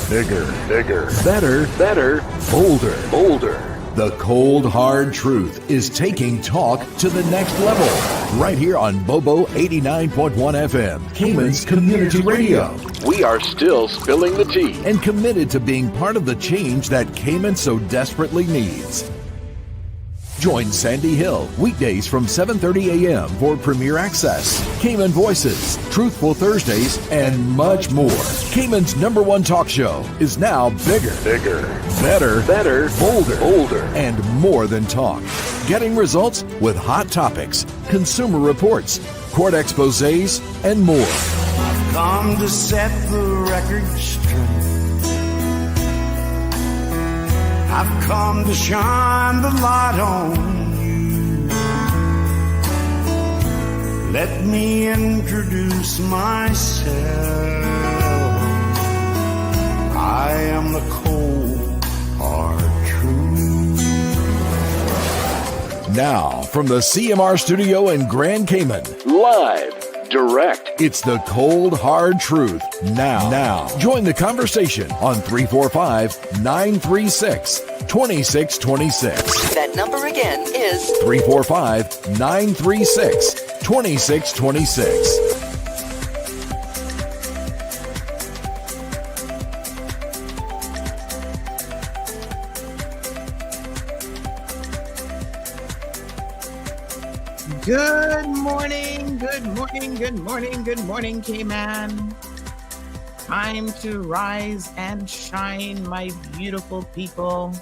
Bigger, better, bolder. The cold, hard truth is taking talk to the next level. Right here on Bobo 89.1 FM, Cayman's Community Radio. We are still spilling the tea. And committed to being part of the change that Cayman so desperately needs. Join Sandy Hill weekdays from 7:30 a.m. for Premier Access, Cayman Voices, Truthful Thursdays, and much more. Cayman's #1 talk show is now bigger, better, bolder, and more than talk. Getting results with hot topics, consumer reports, court exposés, and more. I've come to set the record straight. I've come to shine the light on you. Let me introduce myself. I am the cold, hard truth. Now, from the CMR studio in Grand Cayman, Live, direct. it's the cold, hard truth. Now, join the conversation on 345-936-2626. That number again is 345-936-2626. Good morning, Cayman. Time to rise and shine, my beautiful people.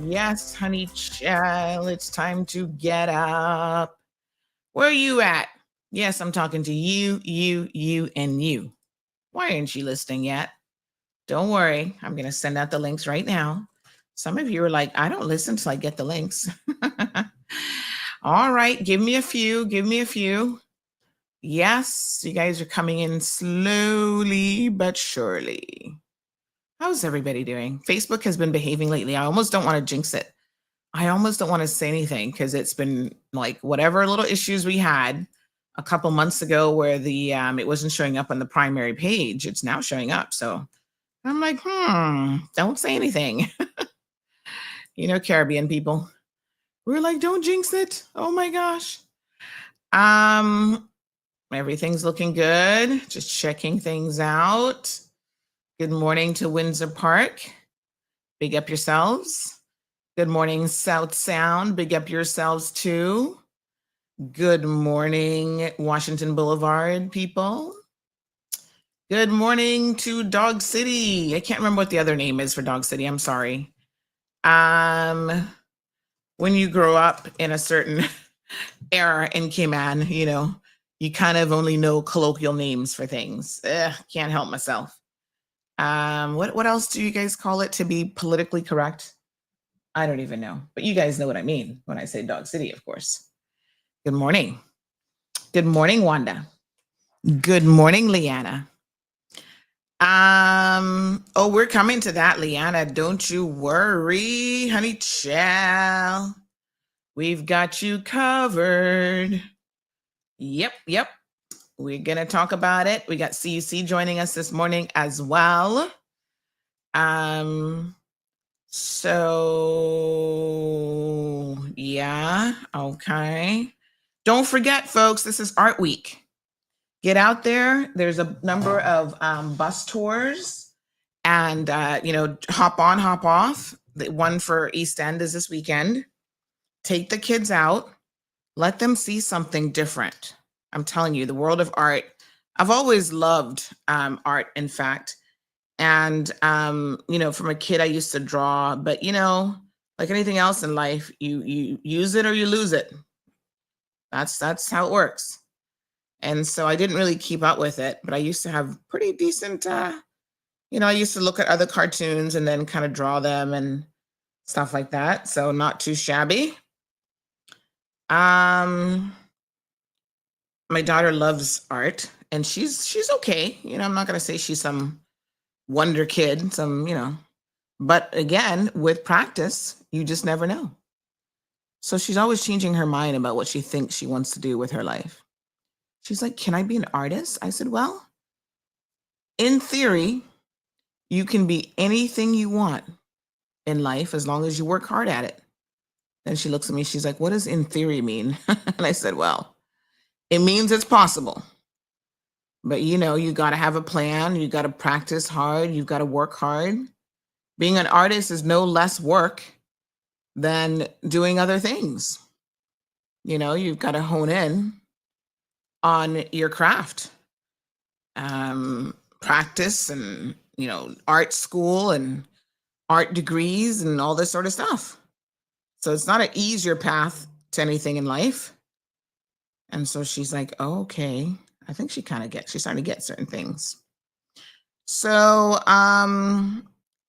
Yes, honey child, it's time to get up. Where are you at? Yes, I'm talking to you, and you. Why aren't you listening yet? Don't worry, I'm going to send out the links right now. Some of you are like, I don't listen till I get the links. All right, give me a few. Yes, you guys are coming in slowly but surely. How's everybody doing? Facebook has been behaving lately. I almost don't want to jinx it. I almost don't want to say anything because it's been like whatever little issues we had a couple months ago where the it wasn't showing up on the primary page. It's now showing up. So I'm like, don't say anything. Caribbean people. We're like, don't jinx it. Oh my gosh. Everything's looking good. Just checking things out. Good morning to Windsor Park. Big up yourselves. Good morning, South Sound. Big up yourselves too. Good morning, Washington Boulevard people. Good morning to Dog City. I can't remember what the other name is for Dog City. I'm sorry. When you grow up in a certain era in Cayman, you kind of only know colloquial names for things. Can't help myself. What else do you guys call it to be politically correct? I don't even know, but you guys know what I mean when I say Dog City, of course. Good morning. Good morning, Wanda. Good morning, Leanna. We're coming to that, Leanna. Don't you worry, honey child. We've got you covered. Yep. We're going to talk about it. We got CUC joining us this morning as well. Okay. Don't forget, folks, this is Art Week. Get out there. There's a number of bus tours and, hop on, hop off. The one for East End is this weekend. Take the kids out. Let them see something different. I'm telling you, the world of art. I've always loved art, in fact. And, from a kid, I used to draw. But, like anything else in life, you use it or you lose it. That's how it works. And so I didn't really keep up with it, but I used to have pretty decent, I used to look at other cartoons and then kind of draw them and stuff like that. So not too shabby. My daughter loves art and she's okay. I'm not going to say she's some wonder kid, but again, with practice, you just never know. So she's always changing her mind about what she thinks she wants to do with her life. She's like, can I be an artist? I said, well, in theory, You can be anything you want in life as long as you work hard at it. Then she looks at me, she's like, what does in theory mean? And I said, well, it means it's possible. But you got to have a plan. You got to practice hard. You've got to work hard. Being an artist is no less work than doing other things. You've got to hone in on your craft, practice and, art school and art degrees and all this sort of stuff. So it's not an easier path to anything in life. And so she's like, oh, okay. I think she's starting to get certain things. So,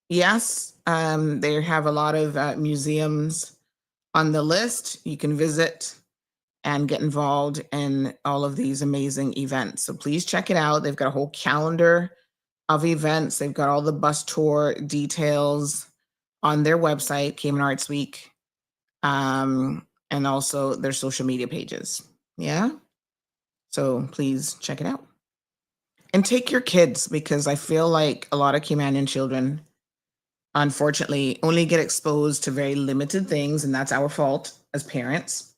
yes, they have a lot of museums on the list. You can visit and get involved in all of these amazing events. So please check it out. They've got a whole calendar of events. They've got all the bus tour details on their website, Cayman Arts Week, and also their social media pages. Yeah. So please check it out. And take your kids, because I feel like a lot of Caymanian children, unfortunately, only get exposed to very limited things, and that's our fault as parents.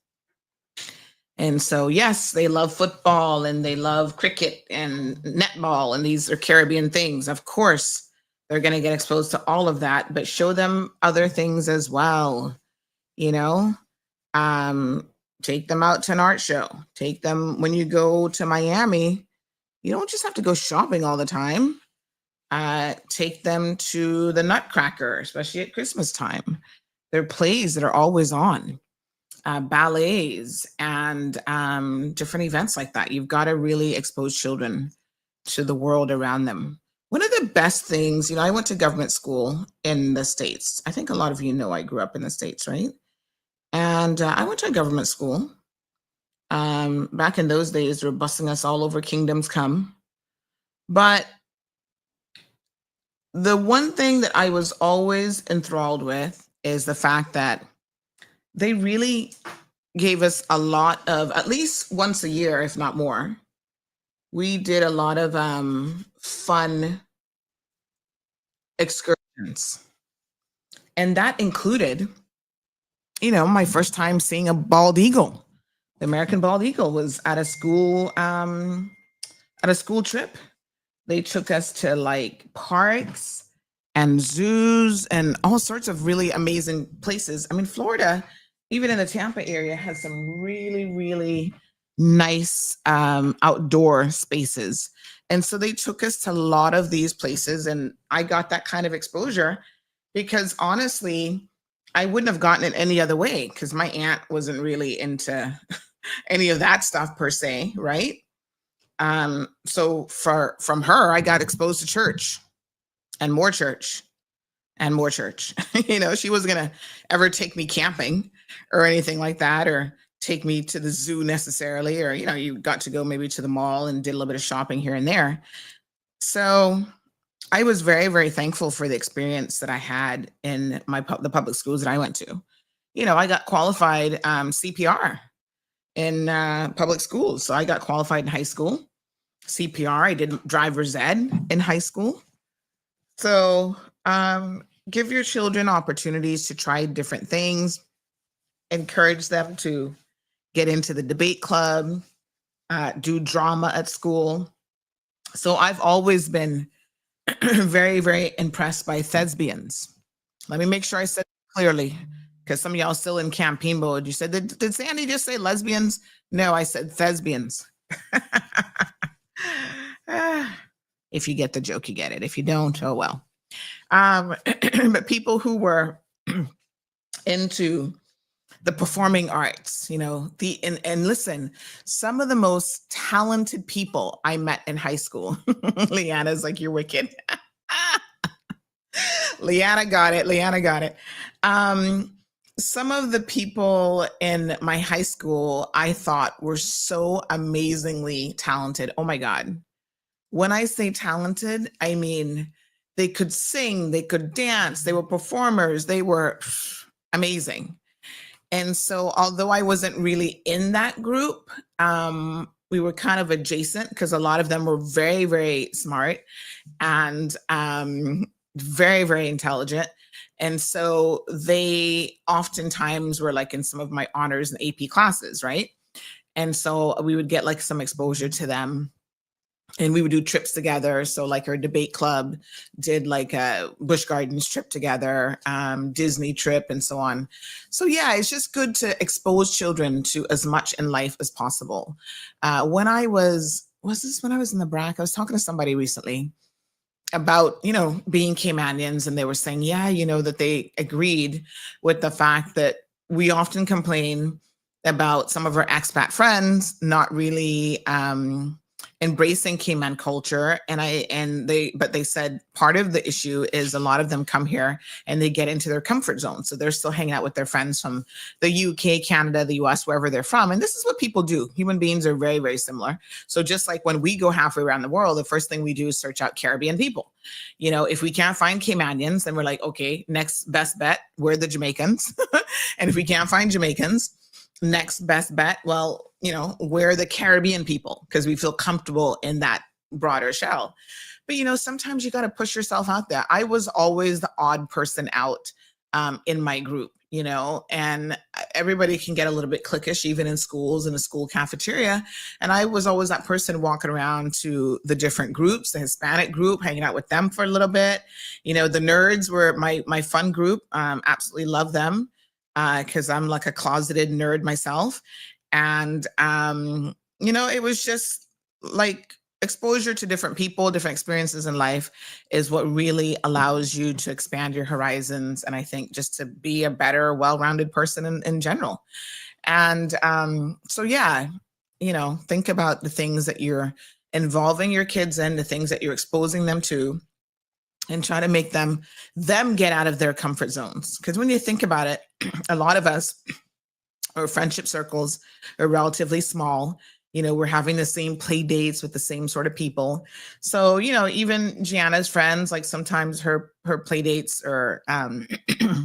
And so, yes, they love football and they love cricket and netball, and these are Caribbean things. Of course, they're going to get exposed to all of that, but show them other things as well. Take them out to an art show. Take them when you go to Miami. You don't just have to go shopping all the time. Take them to the Nutcracker, especially at Christmas time. There are plays that are always on, ballets and different events like that. You've got to really expose children to the world around them. One of the best things, I went to government school in the States. I think a lot of you know I grew up in the States, right? And I went to a government school. Back in those days, they were busing us all over Kingdoms Come. But the one thing that I was always enthralled with is the fact that they really gave us a lot of, at least once a year, if not more, we did a lot of fun excursions. And that included, my first time seeing a bald eagle. The American bald eagle was at a school trip. They took us to like parks and zoos and all sorts of really amazing places. I mean, Florida, even in the Tampa area, has some really, really nice outdoor spaces. And so they took us to a lot of these places, and I got that kind of exposure because honestly, I wouldn't have gotten it any other way because my aunt wasn't really into any of that stuff per se, right? So from her, I got exposed to church and more church and more church. She wasn't gonna ever take me camping or anything like that, or take me to the zoo necessarily, or you got to go maybe to the mall and did a little bit of shopping here and there. So I was very, very thankful for the experience that I had in the public schools that I went to. I got qualified CPR in public schools. So I got qualified in high school, CPR. I did driver's ed in high school. So give your children opportunities to try different things. Encourage them to get into the debate club, do drama at school. So I've always been very, very impressed by thespians. Let me make sure I said it clearly, because some of y'all still in campaign mode. You said, did Sandy just say lesbians? No, I said thespians. If you get the joke, you get it. If you don't, oh well. But people who were into the performing arts, and listen, some of the most talented people I met in high school. Leanna's like, you're wicked. Leanna got it. Some of the people in my high school I thought were so amazingly talented. Oh my God. When I say talented, I mean, they could sing, they could dance, they were performers, they were amazing. And so although I wasn't really in that group, we were kind of adjacent because a lot of them were very, very smart and very, very intelligent. And so they oftentimes were like in some of my honors and AP classes, right? And so we would get like some exposure to them, and we would do trips together. So like our debate club did like a Busch Gardens trip together, Disney trip, and so on. So yeah, it's just good to expose children to as much in life as possible. When I was when I was in the BRAC, I was talking to somebody recently about, being Caymanians, and they were saying, yeah, that they agreed with the fact that we often complain about some of our expat friends not really embracing Cayman culture. But they said part of the issue is a lot of them come here and they get into their comfort zone. So they're still hanging out with their friends from the UK, Canada, the US, wherever they're from. And this is what people do. Human beings are very, very similar. So just like when we go halfway around the world, the first thing we do is search out Caribbean people. If we can't find Caymanians, then we're like, okay, next best bet, we're the Jamaicans. And if we can't find Jamaicans, next best bet, well, we're the Caribbean people because we feel comfortable in that broader shell. But, sometimes you got to push yourself out there. I was always the odd person out in my group, and everybody can get a little bit cliquish, even in schools, in a school cafeteria. And I was always that person walking around to the different groups, the Hispanic group, hanging out with them for a little bit. The nerds were my fun group. Absolutely love them because I'm like a closeted nerd myself. And, it was just like exposure to different people, different experiences in life is what really allows you to expand your horizons. And I think just to be a better, well-rounded person in general. And so, yeah, think about the things that you're involving your kids in, the things that you're exposing them to, and try to make them get out of their comfort zones. Because when you think about it, a lot of us, our friendship circles are relatively small. We're having the same play dates with the same sort of people. So, even Gianna's friends, like sometimes her play dates are,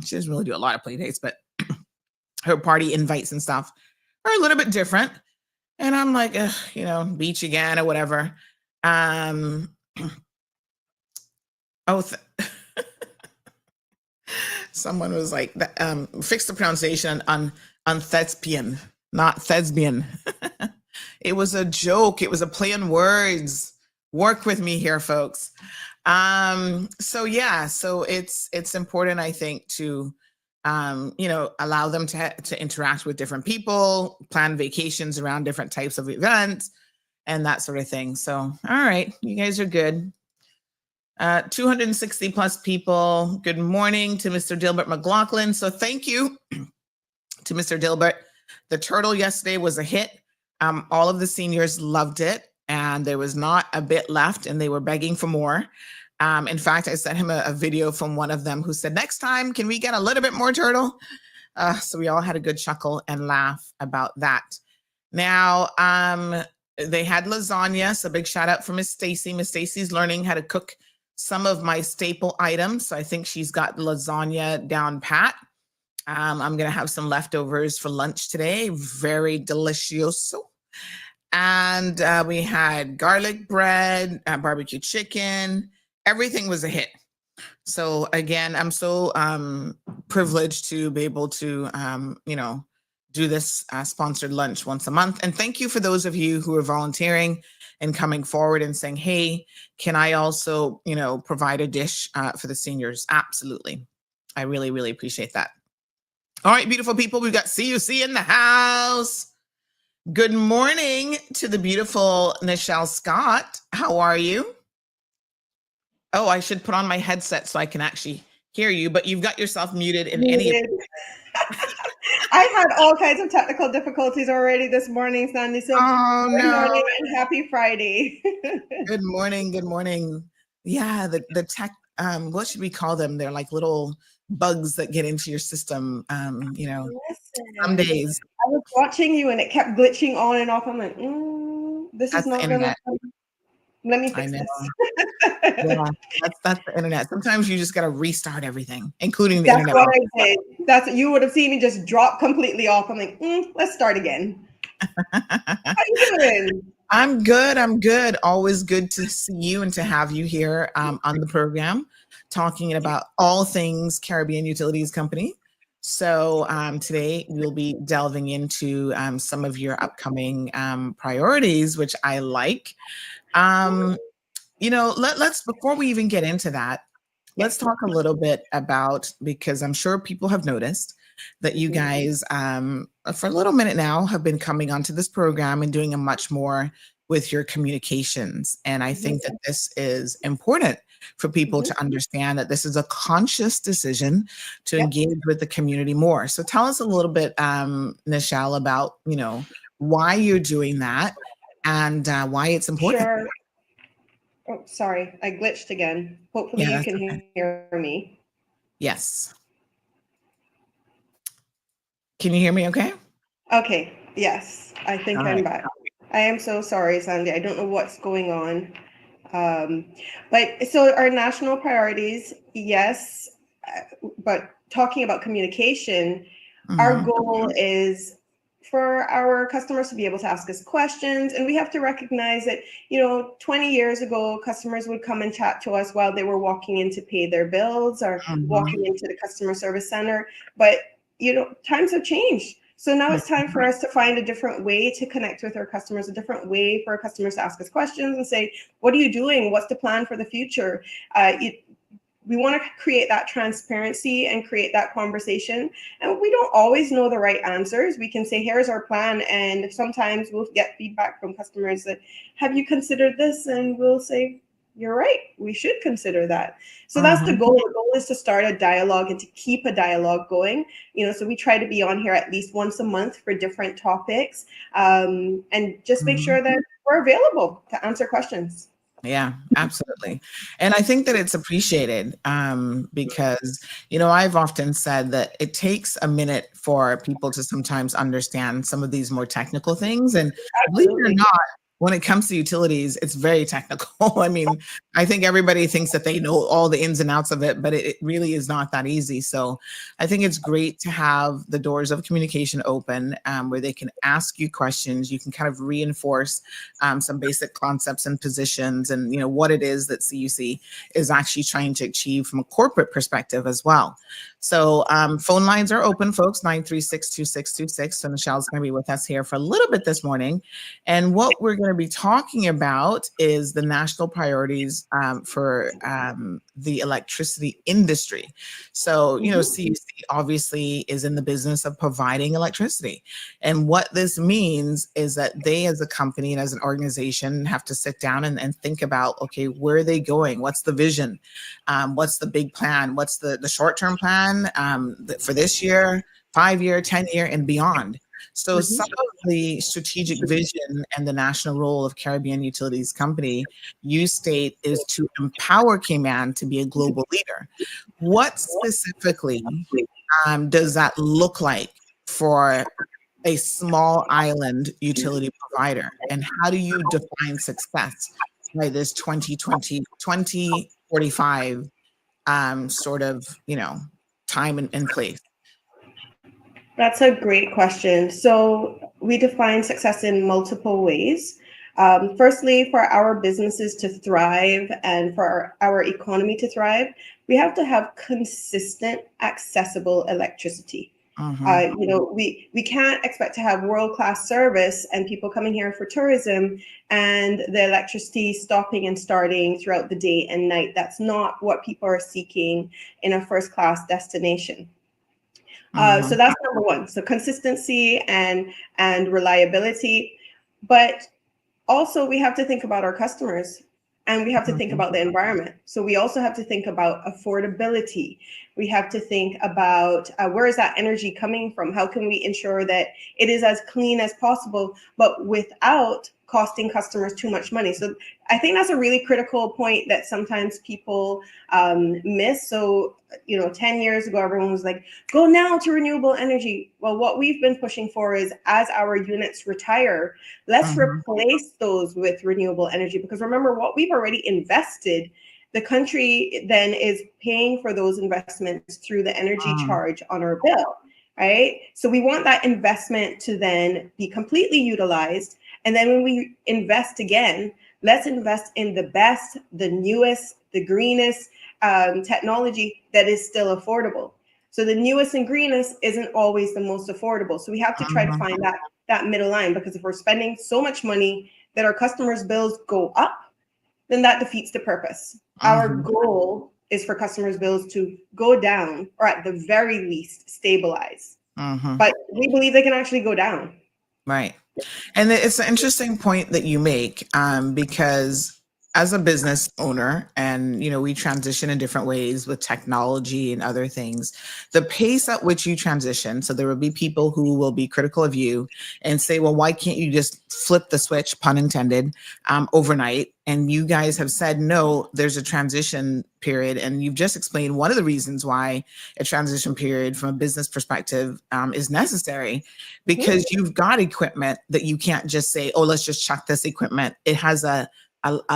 she doesn't really do a lot of play dates, but her party invites and stuff are a little bit different. And I'm like, beach again or whatever. Someone was like, fix the pronunciation on thespian, not thespian. It was a joke. It was a play on words. Work with me here, folks. So it's important, I think, to allow them to interact with different people, plan vacations around different types of events, and that sort of thing. So, all right, you guys are good. 260 plus people. Good morning to Mr. Dilbert McLaughlin. So thank you to Mr. Dilbert. The turtle yesterday was a hit. All of the seniors loved it, and there was not a bit left, and they were begging for more. In fact, I sent him a video from one of them who said, next time, can we get a little bit more turtle? So we all had a good chuckle and laugh about that. Now, they had lasagna, so big shout out for Miss Stacy. Miss Stacy's learning how to cook some of my staple items. So I think she's got lasagna down pat. I'm going to have some leftovers for lunch today. Very delicioso. And we had garlic bread, barbecue chicken. Everything was a hit. So again, I'm so privileged to be able to, do this sponsored lunch once a month. And thank you for those of you who are volunteering and coming forward and saying, hey, can I also, provide a dish for the seniors? Absolutely. I really, really appreciate that. All right, beautiful people, we've got CUC in the house. Good morning to the beautiful Nichelle Scott. How are you? Oh, I should put on my headset so I can actually hear you, but you've got yourself muted in any. I've had all kinds of technical difficulties already this morning, Sandy. So good morning and happy Friday. Good morning. Good morning. Yeah, the tech, what should we call them? They're like little bugs that get into your system, some days. I was watching you and it kept glitching on and off. I'm like, this is not going to happen. Let me fix this. Yeah, that's the internet. Sometimes you just got to restart everything, including the internet. That's what I did. You would have seen me just drop completely off. I'm like, let's start again. How you doing? I'm good. I'm good. Always good to see you and to have you here on the program, talking about all things Caribbean Utilities Company. So today we'll be delving into some of your upcoming priorities, which I like. Let's before we even get into that, let's talk a little bit about, because I'm sure people have noticed that you guys, for a little minute now, have been coming onto this program and doing a much more with your communications. And I think that this is important for people to understand that this is a conscious decision to engage with the community more. So tell us a little bit, Nichelle, about, why you're doing that and why it's important. Sure. Oh, sorry, I glitched again. Hopefully Yeah, you that's can okay. hear me. Yes. Can you hear me okay? Okay, yes, I think All I'm right. back. I am so sorry, Sandy. I don't know what's going on. But so our national priorities, yes, but talking about communication, our Mhm. goal is for our customers to be able to ask us questions. And we have to recognize that, 20 years ago, customers would come and chat to us while they were walking in to pay their bills or walking Mhm. into the customer service center. But, times have changed. So now it's time for us to find a different way to connect with our customers, a different way for our customers to ask us questions and say, what are you doing? What's the plan for the future? We want to create that transparency and create that conversation. And we don't always know the right answers. We can say, here's our plan. And sometimes we'll get feedback from customers that, have you considered this? And we'll say, you're right, we should consider that. So that's the Mhm. goal. The goal is to start a dialogue and to keep a dialogue going. So we try to be on here at least once a month for different topics, and just make Mhm. sure that we're available to answer questions. Yeah, absolutely. And I think that it's appreciated because, I've often said that it takes a minute for people to sometimes understand some of these more technical things. And believe it or Absolutely. not, when it comes to utilities, it's very technical. I mean, I think everybody thinks that they know all the ins and outs of it, but it really is not that easy. So I think it's great to have the doors of communication open where they can ask you questions. You can kind of reinforce some basic concepts and positions and, what it is that CUC is actually trying to achieve from a corporate perspective as well. So phone lines are open, folks, 936-2626. So Michelle's going to be with us here for a little bit this morning. And what we're going to be talking about is the national priorities for the electricity industry. So, CUC obviously is in the business of providing electricity. And what this means is that they, as a company and as an organization, have to sit down and think about, okay, where are they going? What's the vision? What's the big plan? What's the short-term plan for this year, 5-year, 10-year, and beyond? So some of the strategic vision and the national role of Caribbean Utilities Company, you state, is to empower Cayman to be a global leader. What specifically does that look like for a small island utility provider? And how do you define success by this 2020, 2045 sort of, time and place? That's a great question. So we define success in multiple ways. Firstly, for our businesses to thrive and for our economy to thrive, we have to have consistent, accessible electricity. Mm-hmm. We can't expect to have world-class service and people coming here for tourism and the electricity stopping and starting throughout the day and night. That's not what people are seeking in a first-class destination. So Mm-hmm. that's number one. So consistency and reliability, but also we have to think about our customers and we have to think Mm-hmm. about the environment. So we also have to think about affordability. We have to think about where is that energy coming from? How can we ensure that it is as clean as possible, but without costing customers too much money? So I think that's a really critical point that sometimes people miss. So, 10 years ago, everyone was like, go now to renewable energy. Well, what we've been pushing for is as our units retire, let's Mm-hmm. replace those with renewable energy, because remember what we've already invested, the country then is paying for those investments through the energy charge on our bill, right? So we want that investment to then be completely utilized. And then when we invest again, let's invest in the best, the newest, the greenest technology that is still affordable. So the newest and greenest isn't always the most affordable. So we have to try to find that middle line, because if we're spending so much money that our customers' bills go up, then that defeats the purpose. Our goal is for customers' bills to go down, or at the very least stabilize. But we believe they can actually go down. Right. And it's an interesting point that you make, because as a business owner, and we transition in different ways with technology and other things, the pace at which you transition. So there will be people who will be critical of you and say, well, why can't you just flip the switch, pun intended, overnight? And you guys have said, no, there's a transition period. And you've just explained one of the reasons why a transition period from a business perspective is necessary, because you've got equipment that you can't just say, oh, let's just chuck this equipment. It has a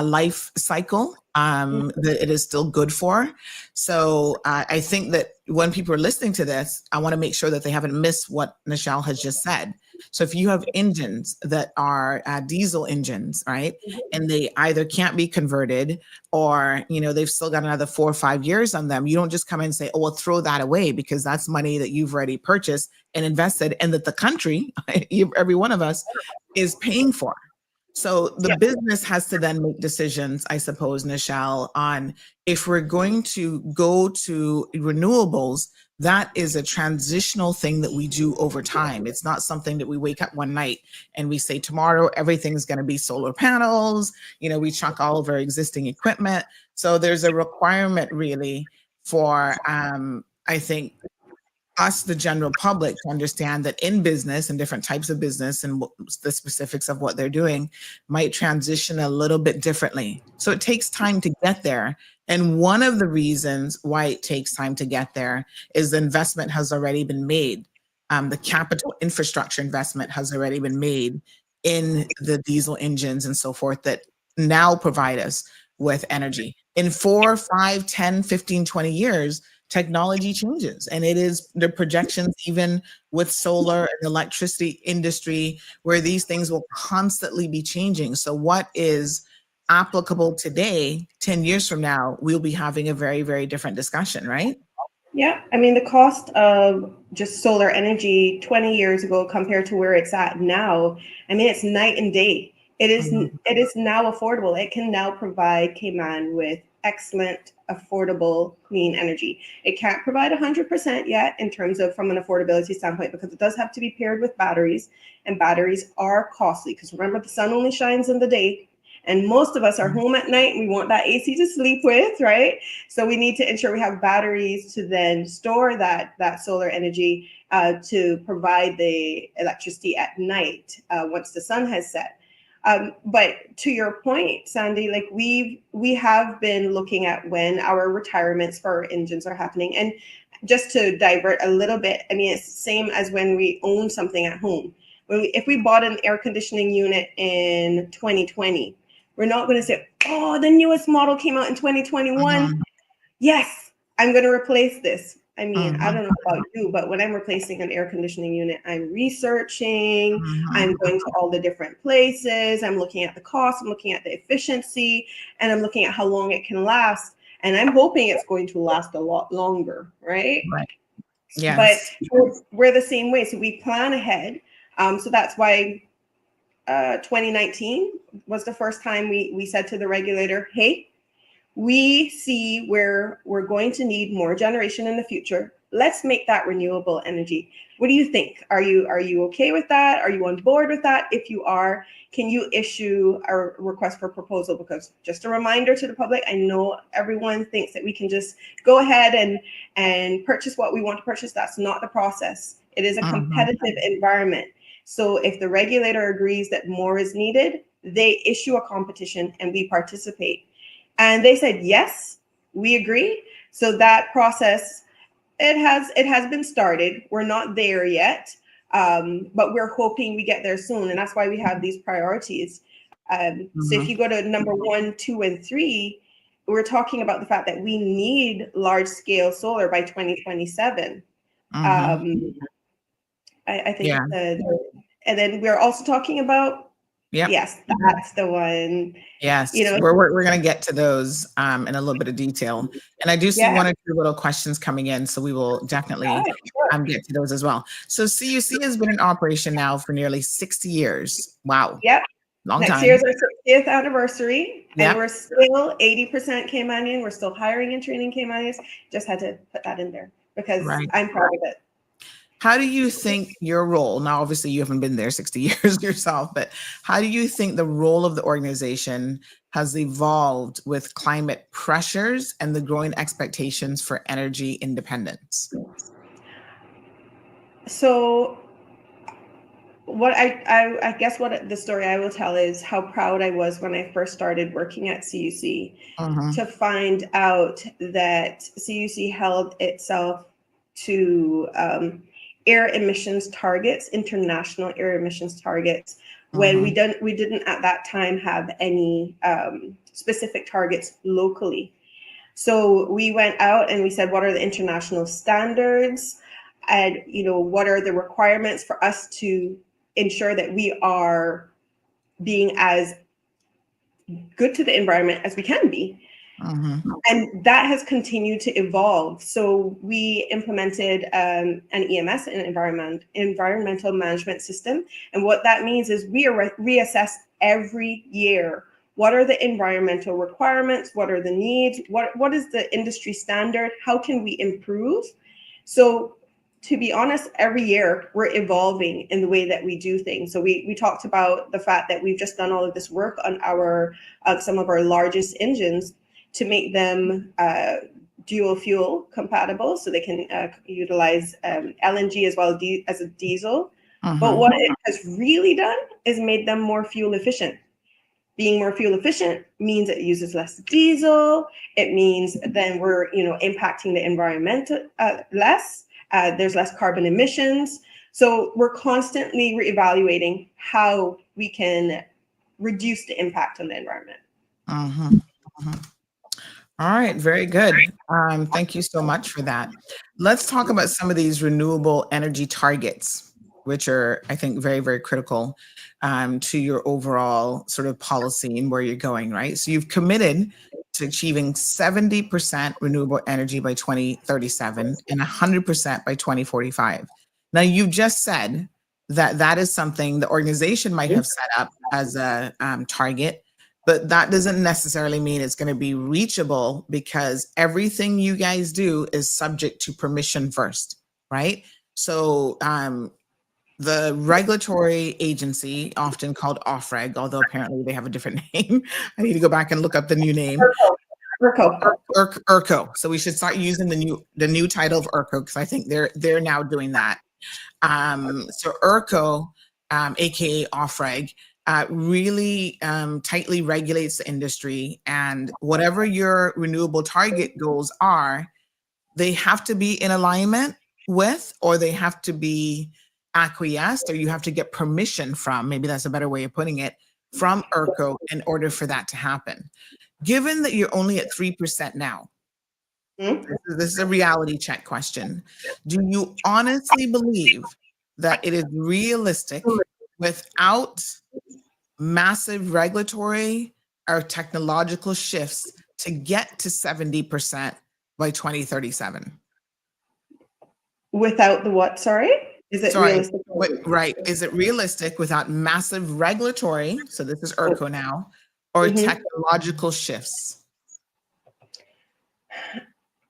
life cycle that it is still good for. So I think that when people are listening to this, I want to make sure that they haven't missed what Nichelle has just said. So if you have engines that are diesel engines, right, and they either can't be converted, or they've still got another 4 or 5 years on them, you don't just come in and say, oh, well, throw that away, because that's money that you've already purchased and invested, and that the country, every one of us, is paying for. So the business has to then make decisions, I suppose, Nichelle, on if we're going to go to renewables. That is a transitional thing that we do over time. It's not something that we wake up one night and we say, tomorrow, everything's going to be solar panels. We chuck all of our existing equipment. So there's a requirement really for, I think, us, the general public, to understand that in business and different types of business and the specifics of what they're doing might transition a little bit differently. So it takes time to get there. And one of the reasons why it takes time to get there is the investment has already been made. The capital infrastructure investment has already been made in the diesel engines and so forth that now provide us with energy. In 4, 5, 10, 15, 20 years, technology changes, and it is the projections, even with solar and electricity industry, where these things will constantly be changing. So what is applicable today, 10 years from now, we'll be having a very, very different discussion, right? Yeah, I mean, the cost of just solar energy 20 years ago compared to where it's at now, I mean, it's night and day. It is now affordable. It can now provide Cayman with excellent, affordable, clean energy. It can't provide 100% yet in terms of from an affordability standpoint, because it does have to be paired with batteries, and batteries are costly, because remember, the sun only shines in the day, and most of us are home at night and we want that AC to sleep with, right? So we need to ensure we have batteries to then store that solar energy to provide the electricity at night once the sun has set. But to your point, Sandy, like we have been looking at when our retirements for our engines are happening. And just to divert a little bit, I mean, it's the same as when we own something at home. If we bought an air conditioning unit in 2020, we're not going to say, oh, the newest model came out in 2021. Yes, I'm going to replace this. I mean, I don't know about you, but when I'm replacing an air conditioning unit, I'm researching, I'm going to all the different places, I'm looking at the cost, I'm looking at the efficiency, and I'm looking at how long it can last. And I'm hoping it's going to last a lot longer, right? Right. Yes. But we're the same way. So we plan ahead. So that's why 2019 was the first time we said to the regulator, hey, we see where we're going to need more generation in the future. Let's make that renewable energy. What do you think? Are you okay with that? Are you on board with that? If you are, can you issue a request for proposal? Because just a reminder to the public, I know everyone thinks that we can just go ahead and purchase what we want to purchase. That's not the process. It is a competitive environment. So if the regulator agrees that more is needed, they issue a competition and we participate. And they said, yes, we agree. So that process, it has been started. We're not there yet, but we're hoping we get there soon. And that's why we have these priorities. So if you go to number 1, 2, and 3, we're talking about the fact that we need large scale solar by 2027. I think, and then we're also talking about Yep. Yes, that's the one. Yes, You know, we're going to get to those in a little bit of detail, and I do see yeah. one or two little questions coming in, so we will definitely Right, sure. get to those as well. So CUC has been in operation now for nearly 60 years. Wow, Yep. long Next time. year's our 60th anniversary, and Yep. we're still 80% Caymanian. We're still hiring and training Caymanians. Just had to put that in there because Right. I'm proud of it. How do you think your role, now obviously you haven't been there 60 years yourself, but how do you think the role of the organization has evolved with climate pressures and the growing expectations for energy independence? So what I guess what the story I will tell is how proud I was when I first started working at CUC Mhm, to find out that CUC held itself to air emissions targets, international air emissions targets, when mhm, we didn't at that time have any specific targets locally. So we went out and we said, what are the international standards? And what are the requirements for us to ensure that we are being as good to the environment as we can be? mhm, And that has continued to evolve. So we implemented an EMS, an environmental management system. And what that means is we reassess every year. What are the environmental requirements? What are the needs? What is the industry standard? How can we improve? So to be honest, every year we're evolving in the way that we do things. So we talked about the fact that we've just done all of this work on our some of our largest engines to make them dual fuel compatible, so they can utilize LNG as well as a diesel. But mhm, what it has really done is made them more fuel efficient. Being more fuel efficient means it uses less diesel. It means then we're impacting the environment less. There's less carbon emissions. So we're constantly reevaluating how we can reduce the impact on the environment. mhm, mhm. All right, very good. Thank you so much for that. Let's talk about some of these renewable energy targets, which are, I think, very, very critical to your overall sort of policy and where you're going, right? So you've committed to achieving 70% renewable energy by 2037 and 100% by 2045. Now, you just said that that is something the organization might have set up as a target, but that doesn't necessarily mean it's going to be reachable because everything you guys do is subject to permission first, right? So the regulatory agency, often called OFREG, although apparently they have a different name. I need to go back and look up the new name. ERCO. ERCO. So we should start using the new title of ERCO because I think they're now doing that. So ERCO, aka OFREG, really tightly regulates the industry, and whatever your renewable target goals are, they have to be in alignment with, or they have to be acquiesced, or you have to get permission from, maybe that's a better way of putting it, from ERCO in order for that to happen. Given that you're only at 3% now, this is a reality check question. Do you honestly believe that it is realistic without massive regulatory or technological shifts to get to 70% by 2037? Without the what? Sorry? Is it Sorry, realistic? right. Is it realistic without massive regulatory, so this is ERCO now, or Mhm. technological shifts?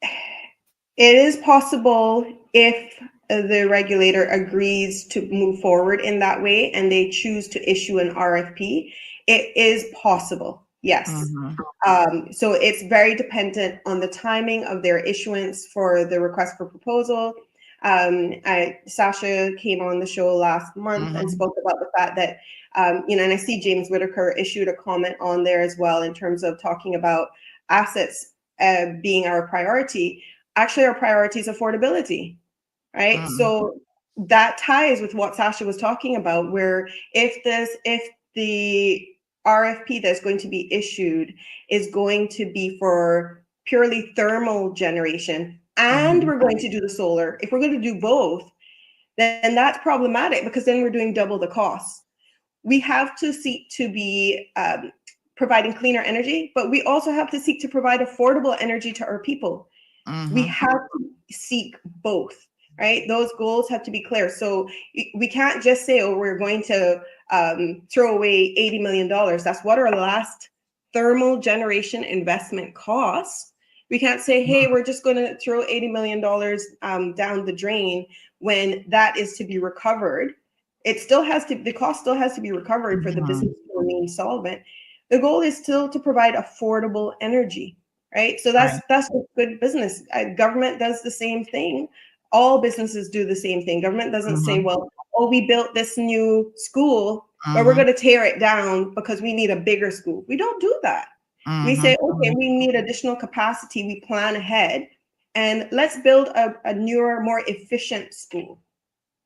It is possible if the regulator agrees to move forward in that way and they choose to issue an RFP. It is possible, yes. Mhm, So it's very dependent on the timing of their issuance for the request for proposal. Sasha came on the show last month and mhm, spoke about the fact that, and I see James Whitaker issued a comment on there as well in terms of talking about assets being our priority. Actually, our priority is affordability, right? mhm, So that ties with what Sasha was talking about, where if the RFP that's going to be issued is going to be for purely thermal generation, and mhm, we're going to do the solar, if we're going to do both, then that's problematic because then we're doing double the cost. we have to seek to be providing cleaner energy, but we also have to seek to provide affordable energy to our people. We have to seek both, right? Those goals have to be clear. So we can't just say, oh, we're going to throw away $80 million. That's what our last thermal generation investment costs. We can't say, hey, we're just going to throw $80 million down the drain when that is to be recovered. It still has to, the cost still has to be recovered for the business to remain solvent. The goal is still to provide affordable energy, right? So that's good business. Government does the same thing. All businesses do the same thing. Government doesn't say, well, oh, we built this new school, but we're going to tear it down because we need a bigger school. We don't do that. We say, okay, we need additional capacity. We plan ahead and let's build a newer, more efficient school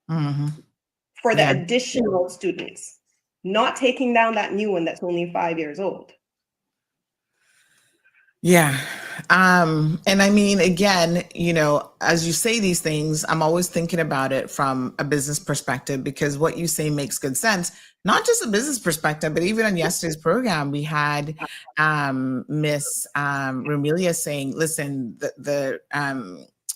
for the additional students, not taking down that new one that's only 5 years old. Yeah. And I mean, again, you know, as you say these things, I'm always thinking about it from a business perspective, because what you say makes good sense, not just a business perspective, but even on yesterday's program, we had Miss Romelia saying, listen, the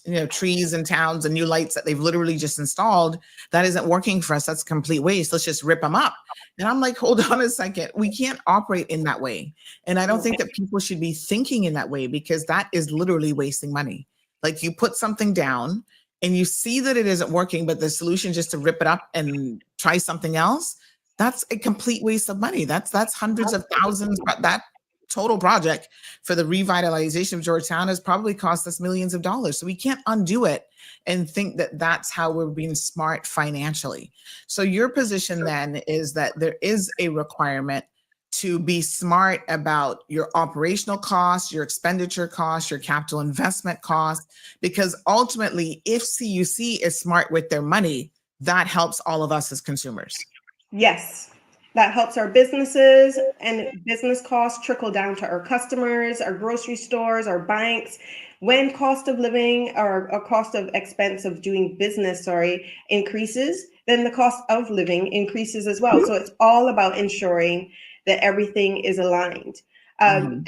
you know, trees and towns and new lights that they've literally just installed, that isn't working for us. That's complete waste. Let's just rip them up. And I'm like, hold on a second. We can't operate in that way. And I don't think that people should be thinking in that way, because that is literally wasting money. Like, you put something down and you see that it isn't working, but the solution is just to rip it up and try something else. That's a complete waste of money. That's hundreds of thousands. That total project for the revitalization of Georgetown has probably cost us millions of dollars. So we can't undo it and think that that's how we're being smart financially. So your position then is that there is a requirement to be smart about your operational costs, your expenditure costs, your capital investment costs, because ultimately, if CUC is smart with their money, that helps all of us as consumers. Yes. That helps our businesses, and business costs trickle down to our customers, our grocery stores, our banks. When cost of living or a cost of expense of doing business, increases, then the cost of living increases as well. So it's all about ensuring that everything is aligned. And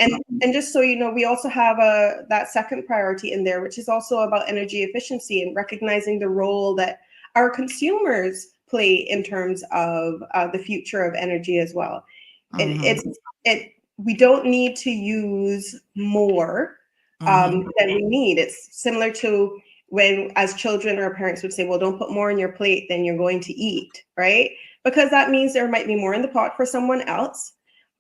just so you know, we also have that second priority in there, which is also about energy efficiency and recognizing the role that our consumers play in terms of the future of energy as well. We don't need to use more than we need. It's similar to when, as children, our parents would say, well, don't put more on your plate than you're going to eat, right? Because that means there might be more in the pot for someone else,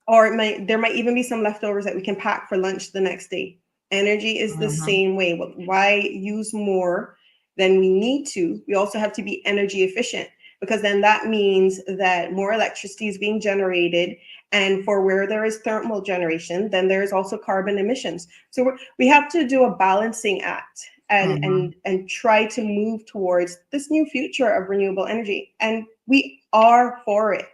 or there might even be some leftovers that we can pack for lunch the next day. Energy is the same way. Why use more than we need to? We also have to be energy efficient, because then that means that more electricity is being generated. And for where there is thermal generation, then there's also carbon emissions. So we have to do a balancing act and try to move towards this new future of renewable energy. And we are for it.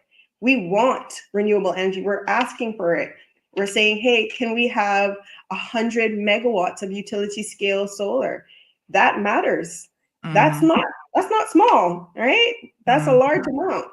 We want renewable energy. We're asking for it. We're saying, hey, can we have 100 megawatts of utility scale solar? That matters. That's not small, right? That's a large amount.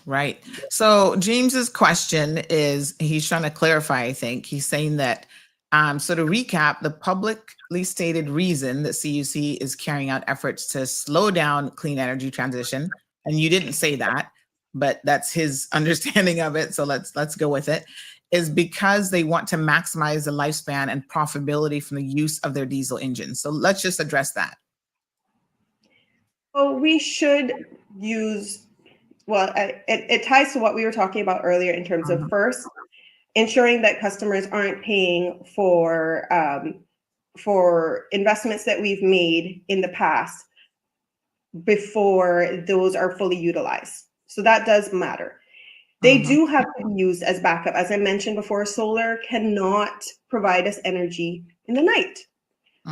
Right. So James's question is, he's trying to clarify, I think. He's saying that, so to recap, the publicly stated reason that CUC is carrying out efforts to slow down clean energy transition, and you didn't say that, but that's his understanding of it, so let's go with it, is because they want to maximize the lifespan and profitability from the use of their diesel engines. So let's just address that. Well, we should use, it ties to what we were talking about earlier in terms of first, ensuring that customers aren't paying for investments that we've made in the past before those are fully utilized. So that does matter. They do have to be used as backup. As I mentioned before, solar cannot provide us energy in the night.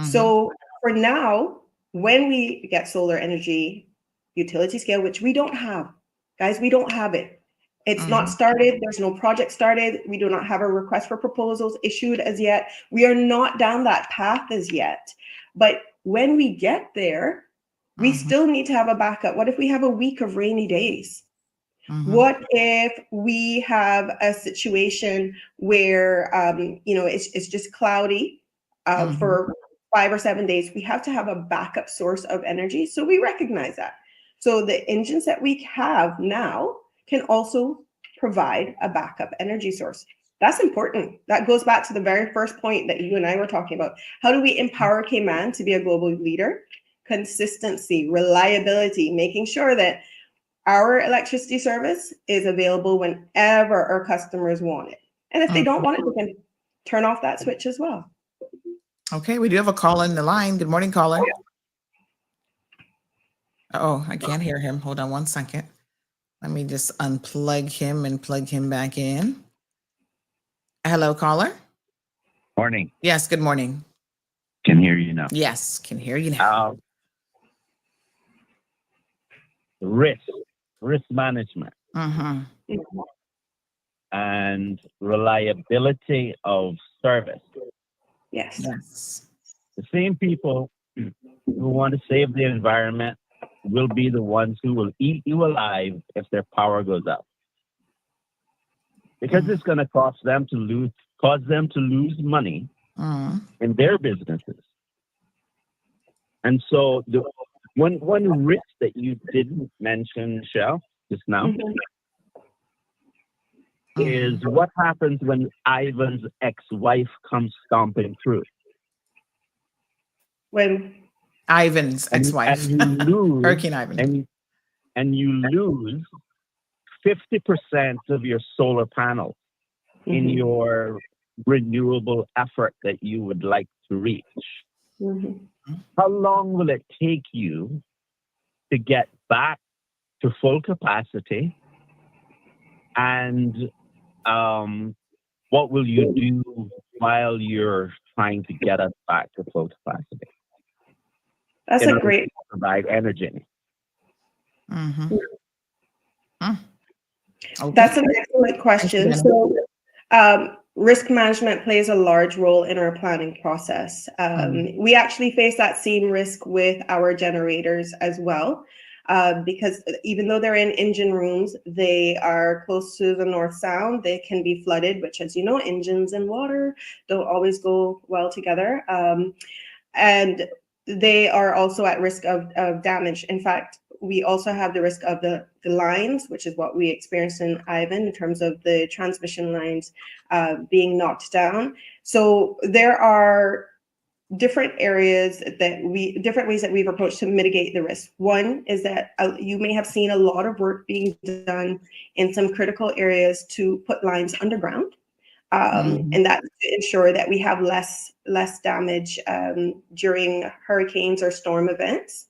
So for now, when we get solar energy utility scale, which we don't have, guys, we don't have it. It's not started. There's no project started. We do not have a request for proposals issued as yet. We are not down that path as yet. But when we get there, we still need to have a backup. What if we have a week of rainy days? What if we have a situation where, it's just cloudy for 5 or 7 days? We have to have a backup source of energy. So we recognize that. So the engines that we have now can also provide a backup energy source. That's important. That goes back to the very first point that you and I were talking about. How do we empower Cayman to be a global leader? Consistency, reliability, making sure that our electricity service is available whenever our customers want it. And if they don't want it, they can turn off that switch as well. Okay, we do have a call in the line. Good morning, caller. Oh, I can't hear him. Hold on one second. Let me just unplug him and plug him back in. Hello, caller. Morning. Yes, good morning. Can hear you now. Yes, can hear you now. Risk management, Mm-hmm. and reliability of service. Yes. Yes. The same people who want to save the environment will be the ones who will eat you alive if their power goes out. Because it's going to cause them to lose money in their businesses. And so one risk that you didn't mention, Michelle, just now, is what happens when Ivan's ex-wife comes stomping through. When Ivan's ex-wife. And you lose, Hurricane Ivan. And you lose 50% of your solar panels in your renewable effort that you would like to reach. How long will it take you to get back to full capacity? And what will you do while you're trying to get us back to full capacity? That's a great provide energy. Okay. That's an excellent question. So, risk management plays a large role in our planning process. We actually face that same risk with our generators as well, because even though they're in engine rooms, they are close to the North Sound. They can be flooded, which, as you know, engines and water don't always go well together. And they are also at risk of damage. In fact, we also have the risk of the lines, which is what we experienced in Ivan in terms of the transmission lines being knocked down. So there are different ways that we've approached to mitigate the risk. One is that you may have seen a lot of work being done in some critical areas to put lines underground. And that's to ensure that we have less damage during hurricanes or storm events.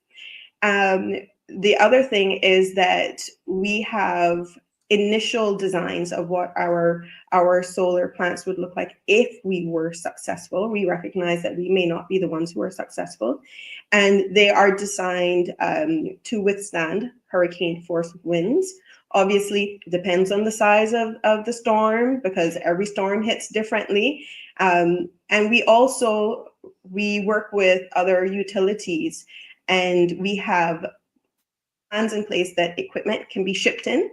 The other thing is that we have initial designs of what our solar plants would look like if we were successful. We recognize that we may not be the ones who are successful, and they are designed to withstand hurricane force winds. Obviously, it depends on the size of the storm, because every storm hits differently. And we work with other utilities, and we have plans in place that equipment can be shipped in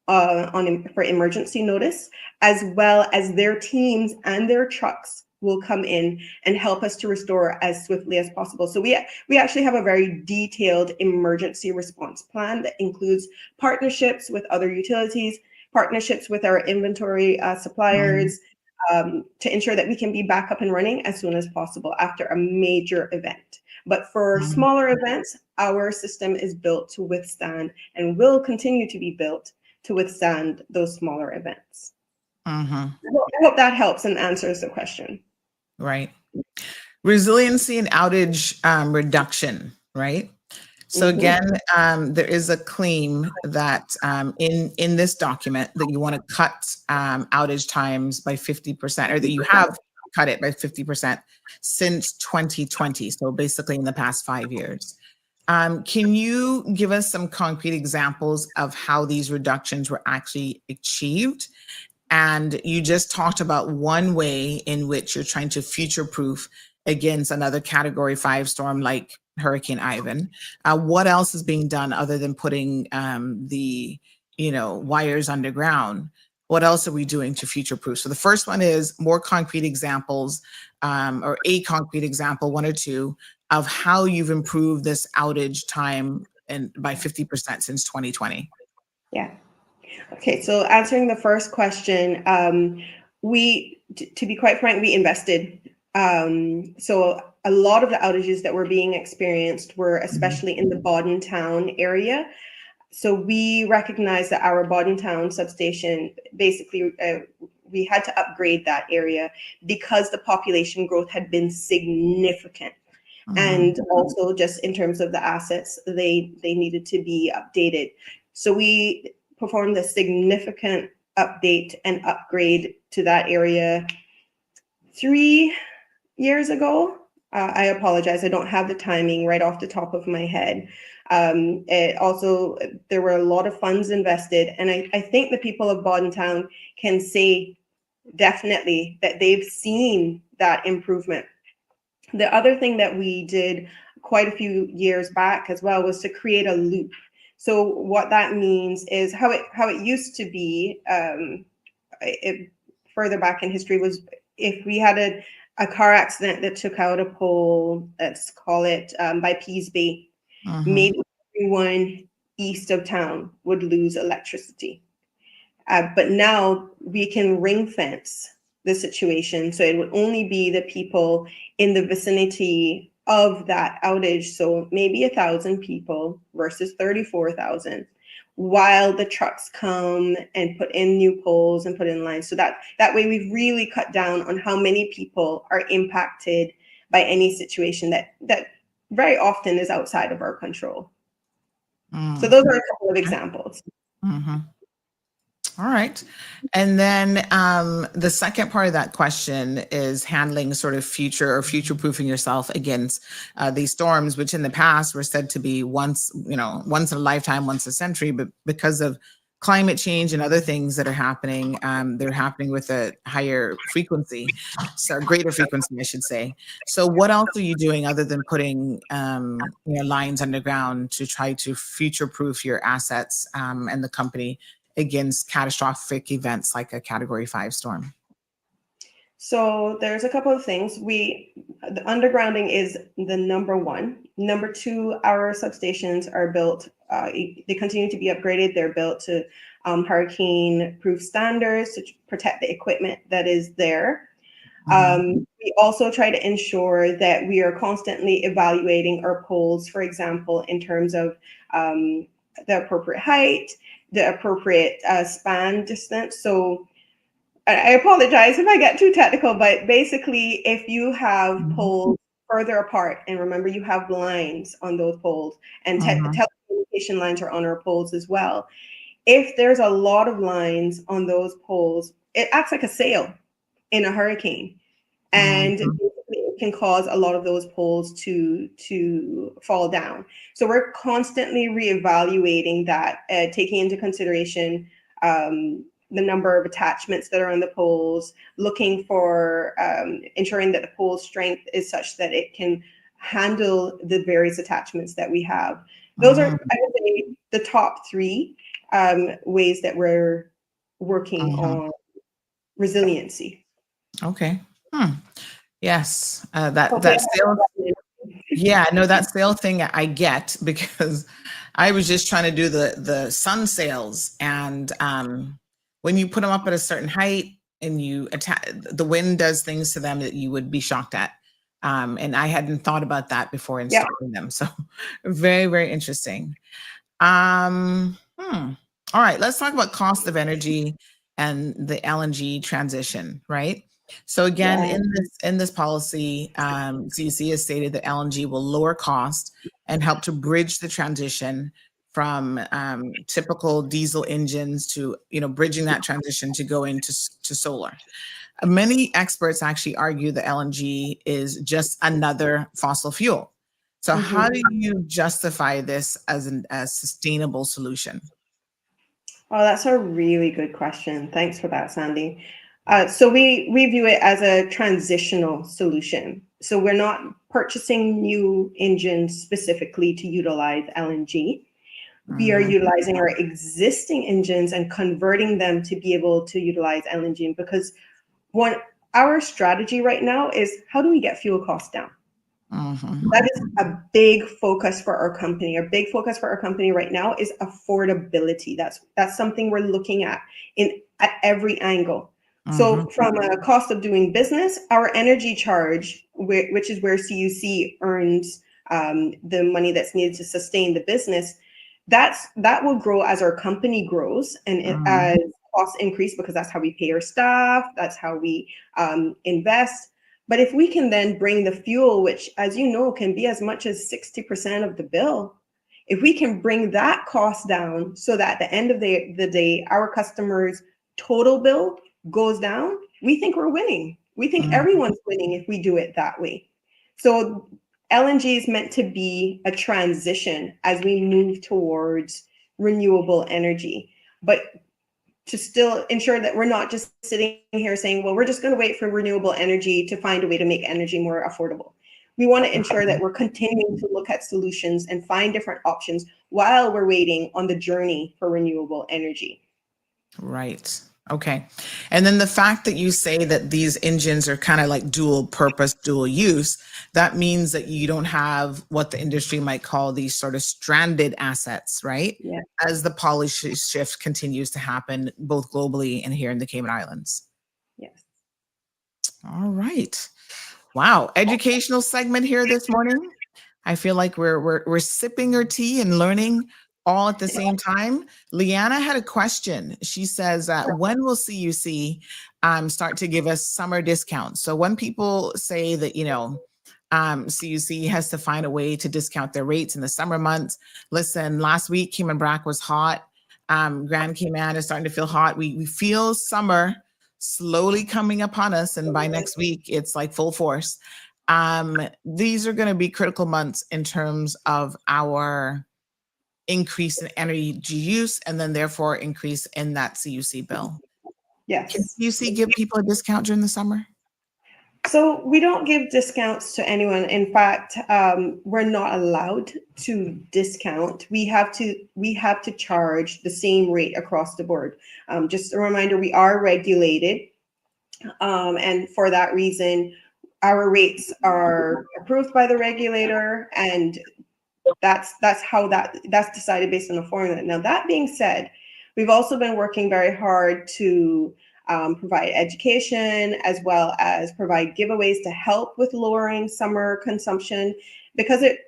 for emergency notice, as well as their teams and their trucks will come in and help us to restore as swiftly as possible. So we actually have a very detailed emergency response plan that includes partnerships with other utilities, partnerships with our inventory suppliers, to ensure that we can be back up and running as soon as possible after a major event. But for smaller events, our system is built to withstand and will continue to be built to withstand those smaller events. I hope that helps and answers the question. Right. Resiliency and outage reduction, right? So again, there is a claim that in this document that you want to cut outage times by 50%, or that you have cut it by 50% since 2020. So basically in the past 5 years. Can you give us some concrete examples of how these reductions were actually achieved? And you just talked about one way in which you're trying to future-proof against another Category 5 storm like Hurricane Ivan. What else is being done other than putting the wires underground, what else are we doing to future proof? So the first one is more concrete examples, or a concrete example, one or two, of how you've improved this outage time and by 50% since 2020. Yeah. Okay, so answering the first question, to be quite frank, we invested. So a lot of the outages that were being experienced were especially in the Bodden Town area. So we recognized that our Bodden Town substation, basically, we had to upgrade that area because the population growth had been significant. And also just in terms of the assets, they needed to be updated. So we performed a significant update and upgrade to that area 3 years ago. I apologize, I don't have the timing right off the top of my head. There were a lot of funds invested, and I think the people of Bodden Town can say definitely that they've seen that improvement. The other thing that we did quite a few years back as well was to create a loop. So what that means is how it used to be further back in history was if we had a car accident that took out a pole, let's call it by Pease Bay, maybe everyone east of town would lose electricity. But now we can ring fence the situation. So it would only be the people in the vicinity of that outage. So maybe 1,000 people versus 34,000, while the trucks come and put in new poles and put in lines. So that way we've really cut down on how many people are impacted by any situation that very often is outside of our control. So those are a couple of examples. All right. And then the second part of that question is handling sort of future-proofing yourself against these storms, which in the past were said to be once in a lifetime, once a century, but because of climate change and other things that are happening, they're happening with a higher frequency, so greater frequency, I should say. So what else are you doing other than putting lines underground to try to future-proof your assets and the company against catastrophic events like a Category 5 storm? So there's a couple of things. The undergrounding is the number one. Number two, our substations are built, they continue to be upgraded. They're built to hurricane-proof standards to protect the equipment that is there. We also try to ensure that we are constantly evaluating our poles, for example, in terms of the appropriate height, the appropriate span distance. So I apologize if I get too technical, but basically if you have poles further apart, and remember you have lines on those poles, and telecommunication lines are on our poles as well. If there's a lot of lines on those poles, it acts like a sail in a hurricane. And it can cause a lot of those poles to fall down. So we're constantly reevaluating that, taking into consideration the number of attachments that are on the poles, looking for ensuring that the pole strength is such that it can handle the various attachments that we have. Those are, I would say, the top three ways that we're working on resiliency. Okay. Yes, that sale. Yeah, no, that sale thing I get, because I was just trying to do the sun sails, and when you put them up at a certain height and you attach, the wind does things to them that you would be shocked at. And I hadn't thought about that before installing them. So very, very interesting. All right, let's talk about cost of energy and the LNG transition, right? So again, in this policy, CUC has stated that LNG will lower cost and help to bridge the transition from typical diesel engines to, bridging that transition to go into solar. Many experts actually argue that LNG is just another fossil fuel. So how do you justify this as a sustainable solution? Oh, that's a really good question. Thanks for that, Sandy. So we view it as a transitional solution. So we're not purchasing new engines specifically to utilize LNG. we are utilizing our existing engines and converting them to be able to utilize LNG. Because our strategy right now is, how do we get fuel costs down? That is a big focus for our company. A big focus for our company right now is affordability. That's something we're looking at at every angle. So from a cost of doing business, our energy charge, which is where CUC earns the money that's needed to sustain the business, that will grow as our company grows and as costs increase, because that's how we pay our staff, that's how we invest. But if we can then bring the fuel, which, as you know, can be as much as 60% of the bill, if we can bring that cost down so that at the end of the day, our customers' total bill goes down, we think we're winning. We think everyone's winning if we do it that way. So LNG is meant to be a transition as we move towards renewable energy, but to still ensure that we're not just sitting here saying, well, we're just going to wait for renewable energy to find a way to make energy more affordable. We want to ensure that we're continuing to look at solutions and find different options while we're waiting on the journey for renewable energy. Right. Okay. And then the fact that you say that these engines are kind of like dual purpose, dual use, that means that you don't have what the industry might call these sort of stranded assets, right? Yeah. As the policy shift continues to happen, both globally and here in the Cayman Islands. Yes. All right. Wow. Educational segment here this morning. I feel like we're sipping our tea and learning all at the same time. Leanna had a question. She says, when will CUC start to give us summer discounts? So when people say that, CUC has to find a way to discount their rates in the summer months. Listen, last week, Cayman Brac was hot. Grand Cayman is starting to feel hot. We feel summer slowly coming upon us. And by next week, it's like full force. These are going to be critical months in terms of our increase in energy use and then therefore increase in that CUC bill. Yes. Can CUC give people a discount during the summer? So we don't give discounts to anyone. In fact, we're not allowed to discount. We have to charge the same rate across the board. Just a reminder, we are regulated. And for that reason, our rates are approved by the regulator, and that's decided based on the formula. Now, that being said, we've also been working very hard to provide education as well as provide giveaways to help with lowering summer consumption, because it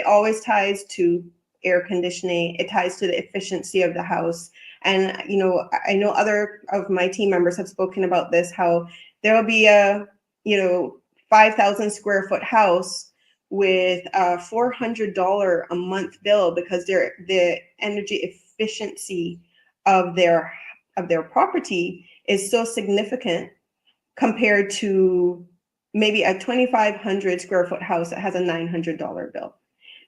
always ties to air conditioning. It ties to the efficiency of the house. And, I know other of my team members have spoken about this, how there will be a, 5,000 square foot house with a $400 a month bill because the energy efficiency of their property is so significant compared to maybe a 2,500 square foot house that has a $900 bill.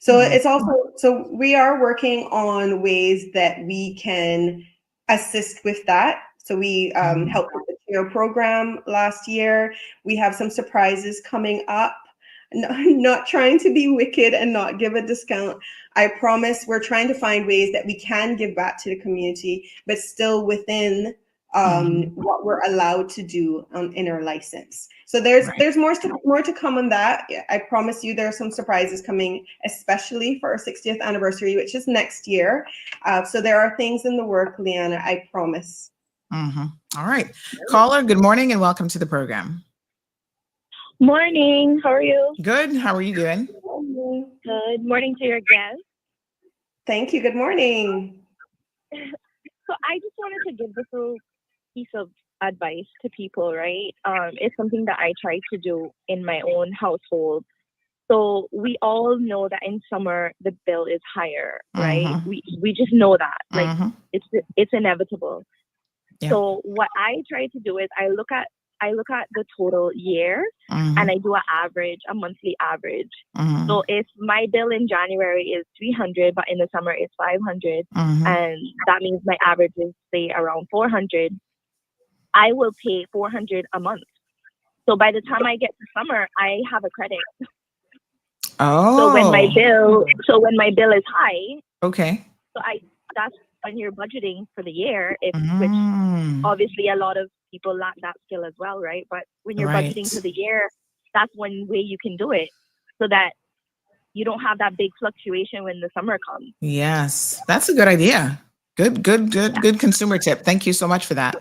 So it's also, so we are working on ways that we can assist with that. So we helped with the CARE program last year. We have some surprises coming up. Not trying to be wicked and not give a discount. I promise we're trying to find ways that we can give back to the community, but still within what we're allowed to do in our license. So there's more to come on that. I promise you there are some surprises coming, especially for our 60th anniversary, which is next year. So there are things in the work, Leanna, I promise. All right. Caller, good morning and welcome to the program. Morning. How are you? Good. How are you doing? Good morning to your guest. Thank you. Good morning. So I just wanted to give this little piece of advice to people, right? It's something that I try to do in my own household. So we all know that in summer the bill is higher, right? We just know that, like it's inevitable. Yeah. So what I try to do is I look at the total year and I do a monthly average. So if my bill in January is $300, but in the summer it's $500, and that means my average is say around $400, I will pay $400 a month. So by the time I get to summer, I have a credit. So when my bill is high, Okay. So that's when you're budgeting for the year, which Mm, obviously a lot of people lack that skill as well, right? But when you're right. budgeting for the year, that's one way you can do it so that you don't have that big fluctuation when the summer comes. Yes, that's a good idea. Good consumer tip. Thank you so much for that.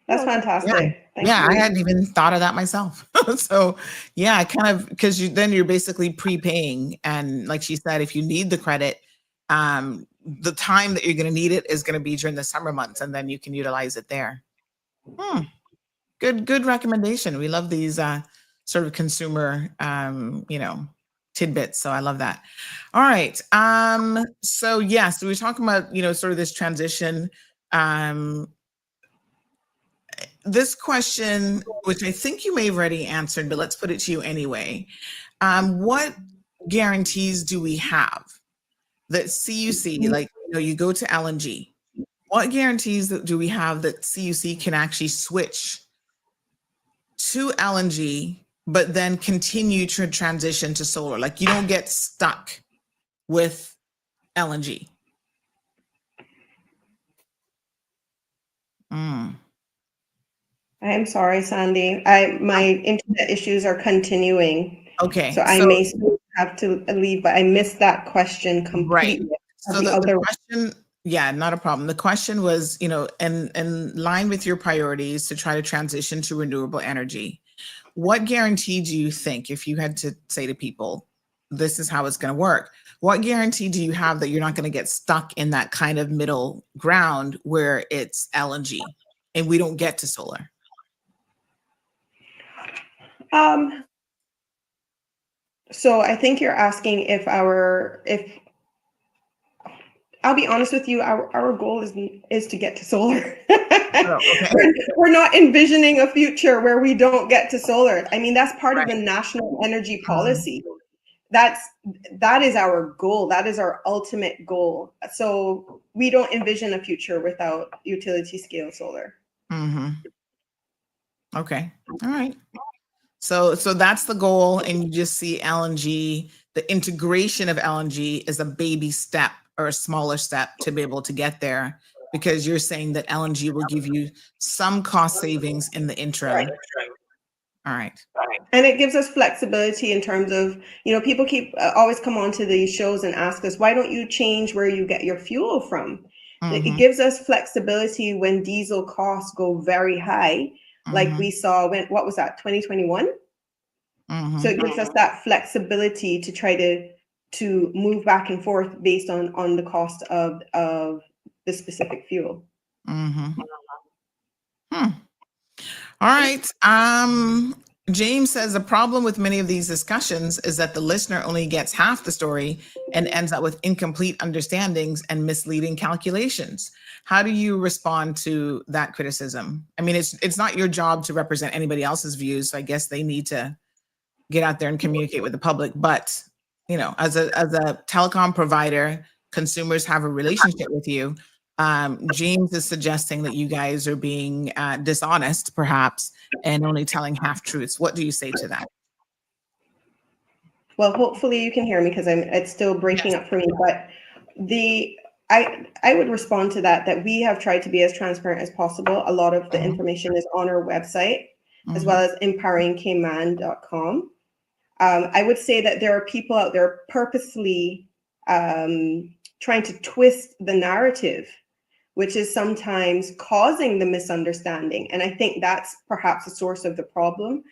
That's You're welcome. Yeah, fantastic. Thank yeah, I you. hadn't even thought of that myself. So, yeah, kind of because then you're basically prepaying, and like she said, if you need the credit, the time that you're going to need it is going to be during the summer months, and then you can utilize it there. Hmm. Good recommendation. We love these sort of consumer, tidbits. So I love that. All right. So yes, we're talking about, sort of this transition. This question, which I think you may have already answered, but let's put it to you anyway. What guarantees do we have that CUC, like, you go to LNG, what guarantees do we have that CUC can actually switch to LNG, but then continue to transition to solar? Like, you don't get stuck with LNG. I'm sorry, Sandy. My internet issues are continuing, Okay, so I may still have to leave, but I missed that question right. completely. So the question, yeah, not a problem. The question was, in line with your priorities to try to transition to renewable energy, what guarantee do you think, if you had to say to people, this is how it's going to work, what guarantee do you have that you're not going to get stuck in that kind of middle ground where it's LNG and we don't get to solar? So I think you're asking if I'll be honest with you, our goal is to get to solar. Oh, okay. We're not envisioning a future where we don't get to solar. I mean, that's part of the national energy policy. That is our goal. That is our ultimate goal. So we don't envision a future without utility scale solar. Okay. All right. So that's the goal, and you just see LNG, the integration of LNG is a baby step or a smaller step to be able to get there, because you're saying that LNG will give you some cost savings in the interim. All right. And it gives us flexibility in terms of, people keep always come onto these shows and ask us, why don't you change where you get your fuel from? It gives us flexibility when diesel costs go very high, like we saw what was that, 2021? So it gives us that flexibility to try to move back and forth based on the cost of the specific fuel. All right. James says the problem with many of these discussions is that the listener only gets half the story and ends up with incomplete understandings and misleading calculations. How do you respond to that criticism? I mean, it's not your job to represent anybody else's views, so I guess they need to get out there and communicate with the public. But, as a telecom provider, consumers have a relationship with you. James is suggesting that you guys are being dishonest, perhaps, and only telling half truths. What do you say to that? Well, hopefully you can hear me, because it's still breaking up for me. But I would respond to that we have tried to be as transparent as possible. A lot of the information is on our website, as well as empoweringcayman.com. I would say that there are people out there purposely trying to twist the narrative, which is sometimes causing the misunderstanding. And I think that's perhaps a source of the problem.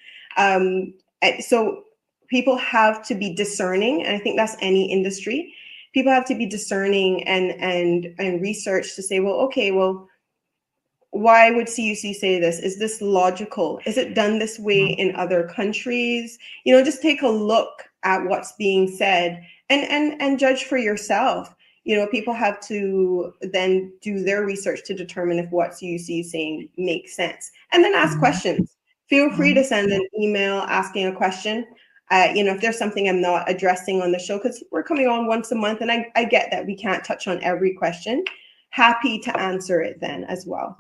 So people have to be discerning, and I think that's any industry. People have to be discerning and research to say, why would CUC say this? Is this logical? Is it done this way in other countries? Just take a look at what's being said and judge for yourself. People have to then do their research to determine if what CUC is saying makes sense, and then ask questions. Feel free to send an email asking a question. If there's something I'm not addressing on the show, because we're coming on once a month, and I get that we can't touch on every question. happy to answer it then as well.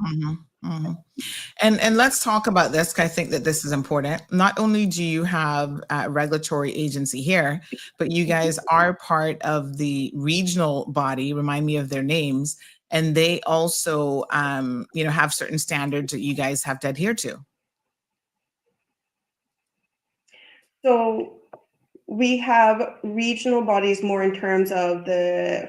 And let's talk about this, because I think that this is important. Not only do you have a regulatory agency here, but you guys are part of the regional body, remind me of their names, and they also have certain standards that you guys have to adhere to. So we have regional bodies more in terms of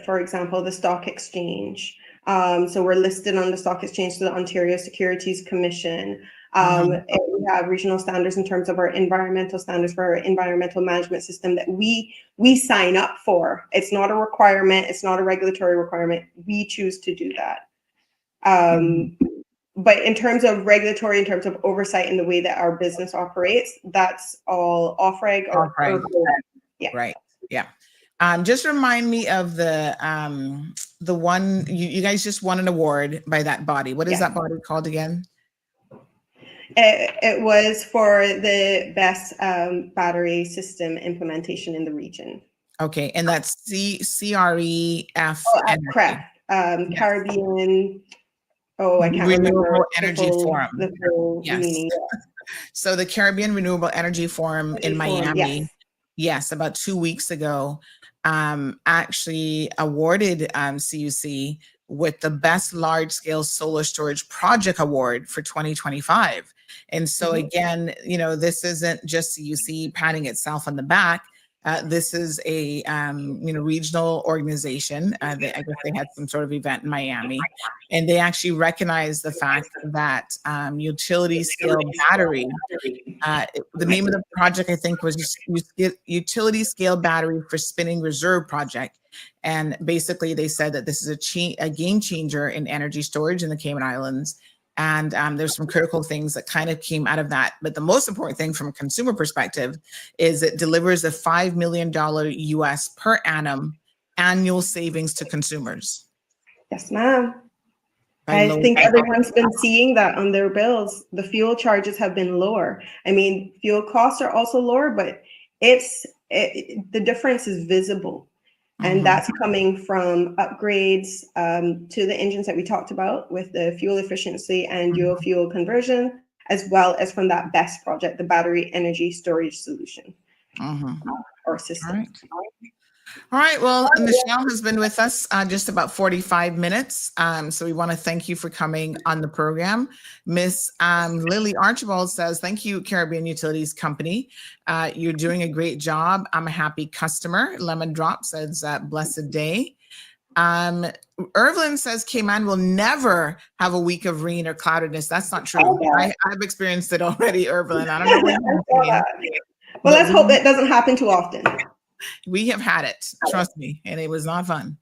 for example, the stock exchange. So we're listed on the stock exchange to the Ontario Securities Commission. And we have regional standards in terms of our environmental standards for our environmental management system that we sign up for. It's not a requirement. It's not a regulatory requirement. We choose to do that. But in terms of regulatory, in terms of oversight in the way that our business operates, that's all off-reg or yeah. Right. Yeah. Just remind me of the one you guys just won an award by that body. What is that body called again? It was for the best battery system implementation in the region. Okay, and that's CREF. Correct. Caribbean. Oh, I can't Renewable remember. Energy Forum. The full Yes. meaning. So the Caribbean Renewable Energy Forum in Miami, yes, about 2 weeks ago, actually awarded CUC with the best large-scale solar storage project award for 2025. And so again, this isn't just CUC patting itself on the back. This is a regional organization. I guess they had some sort of event in Miami, and they actually recognized the fact that utility scale battery. The name of the project, I think, was Utility Scale Battery for Spinning Reserve Project. And basically, they said that this is a game changer in energy storage in the Cayman Islands. And there's some critical things that kind of came out of that. But the most important thing from a consumer perspective is it delivers a $5 million US per annum annual savings to consumers. Yes, ma'am. I think everyone's been seeing that on their bills. The fuel charges have been lower. I mean, fuel costs are also lower, but the difference is visible. And that's coming from upgrades to the engines that we talked about with the fuel efficiency and dual fuel conversion, as well as from that BEST project, the battery energy storage solution or system. All right. Well, Michelle has been with us just about 45 minutes. So we want to thank you for coming on the program. Miss Lily Archibald says, thank you, Caribbean Utilities Company. You're doing a great job. I'm a happy customer. Lemon Drop says, blessed day. Irvin says Cayman will never have a week of rain or cloudiness. That's not true. I've experienced it already, Irvin. I don't know what you're saying. Well, let's hope that doesn't happen too often. We have had it, trust me, and it was not fun.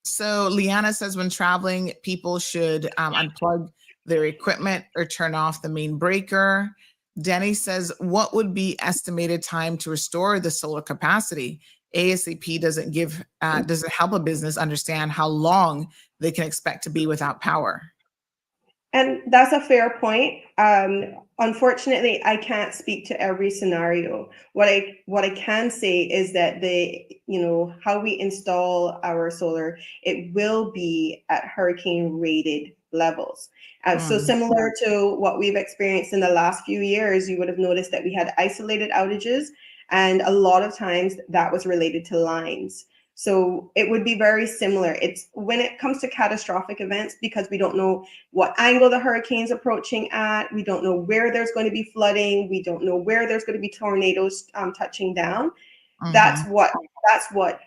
So Liana says when traveling, people should unplug their equipment or turn off the main breaker. Denny says, what would be estimated time to restore the solar capacity? ASAP doesn't help a business understand how long they can expect to be without power. And that's a fair point. Unfortunately, I can't speak to every scenario. What I can say is that how we install our solar, it will be at hurricane rated levels. So similar to what we've experienced in the last few years, you would have noticed that we had isolated outages, and a lot of times that was related to lines. So it would be very similar. It's when it comes to catastrophic events, because we don't know what angle the hurricane's approaching at. We don't know where there's going to be flooding. We don't know where there's going to be tornadoes touching down. That's what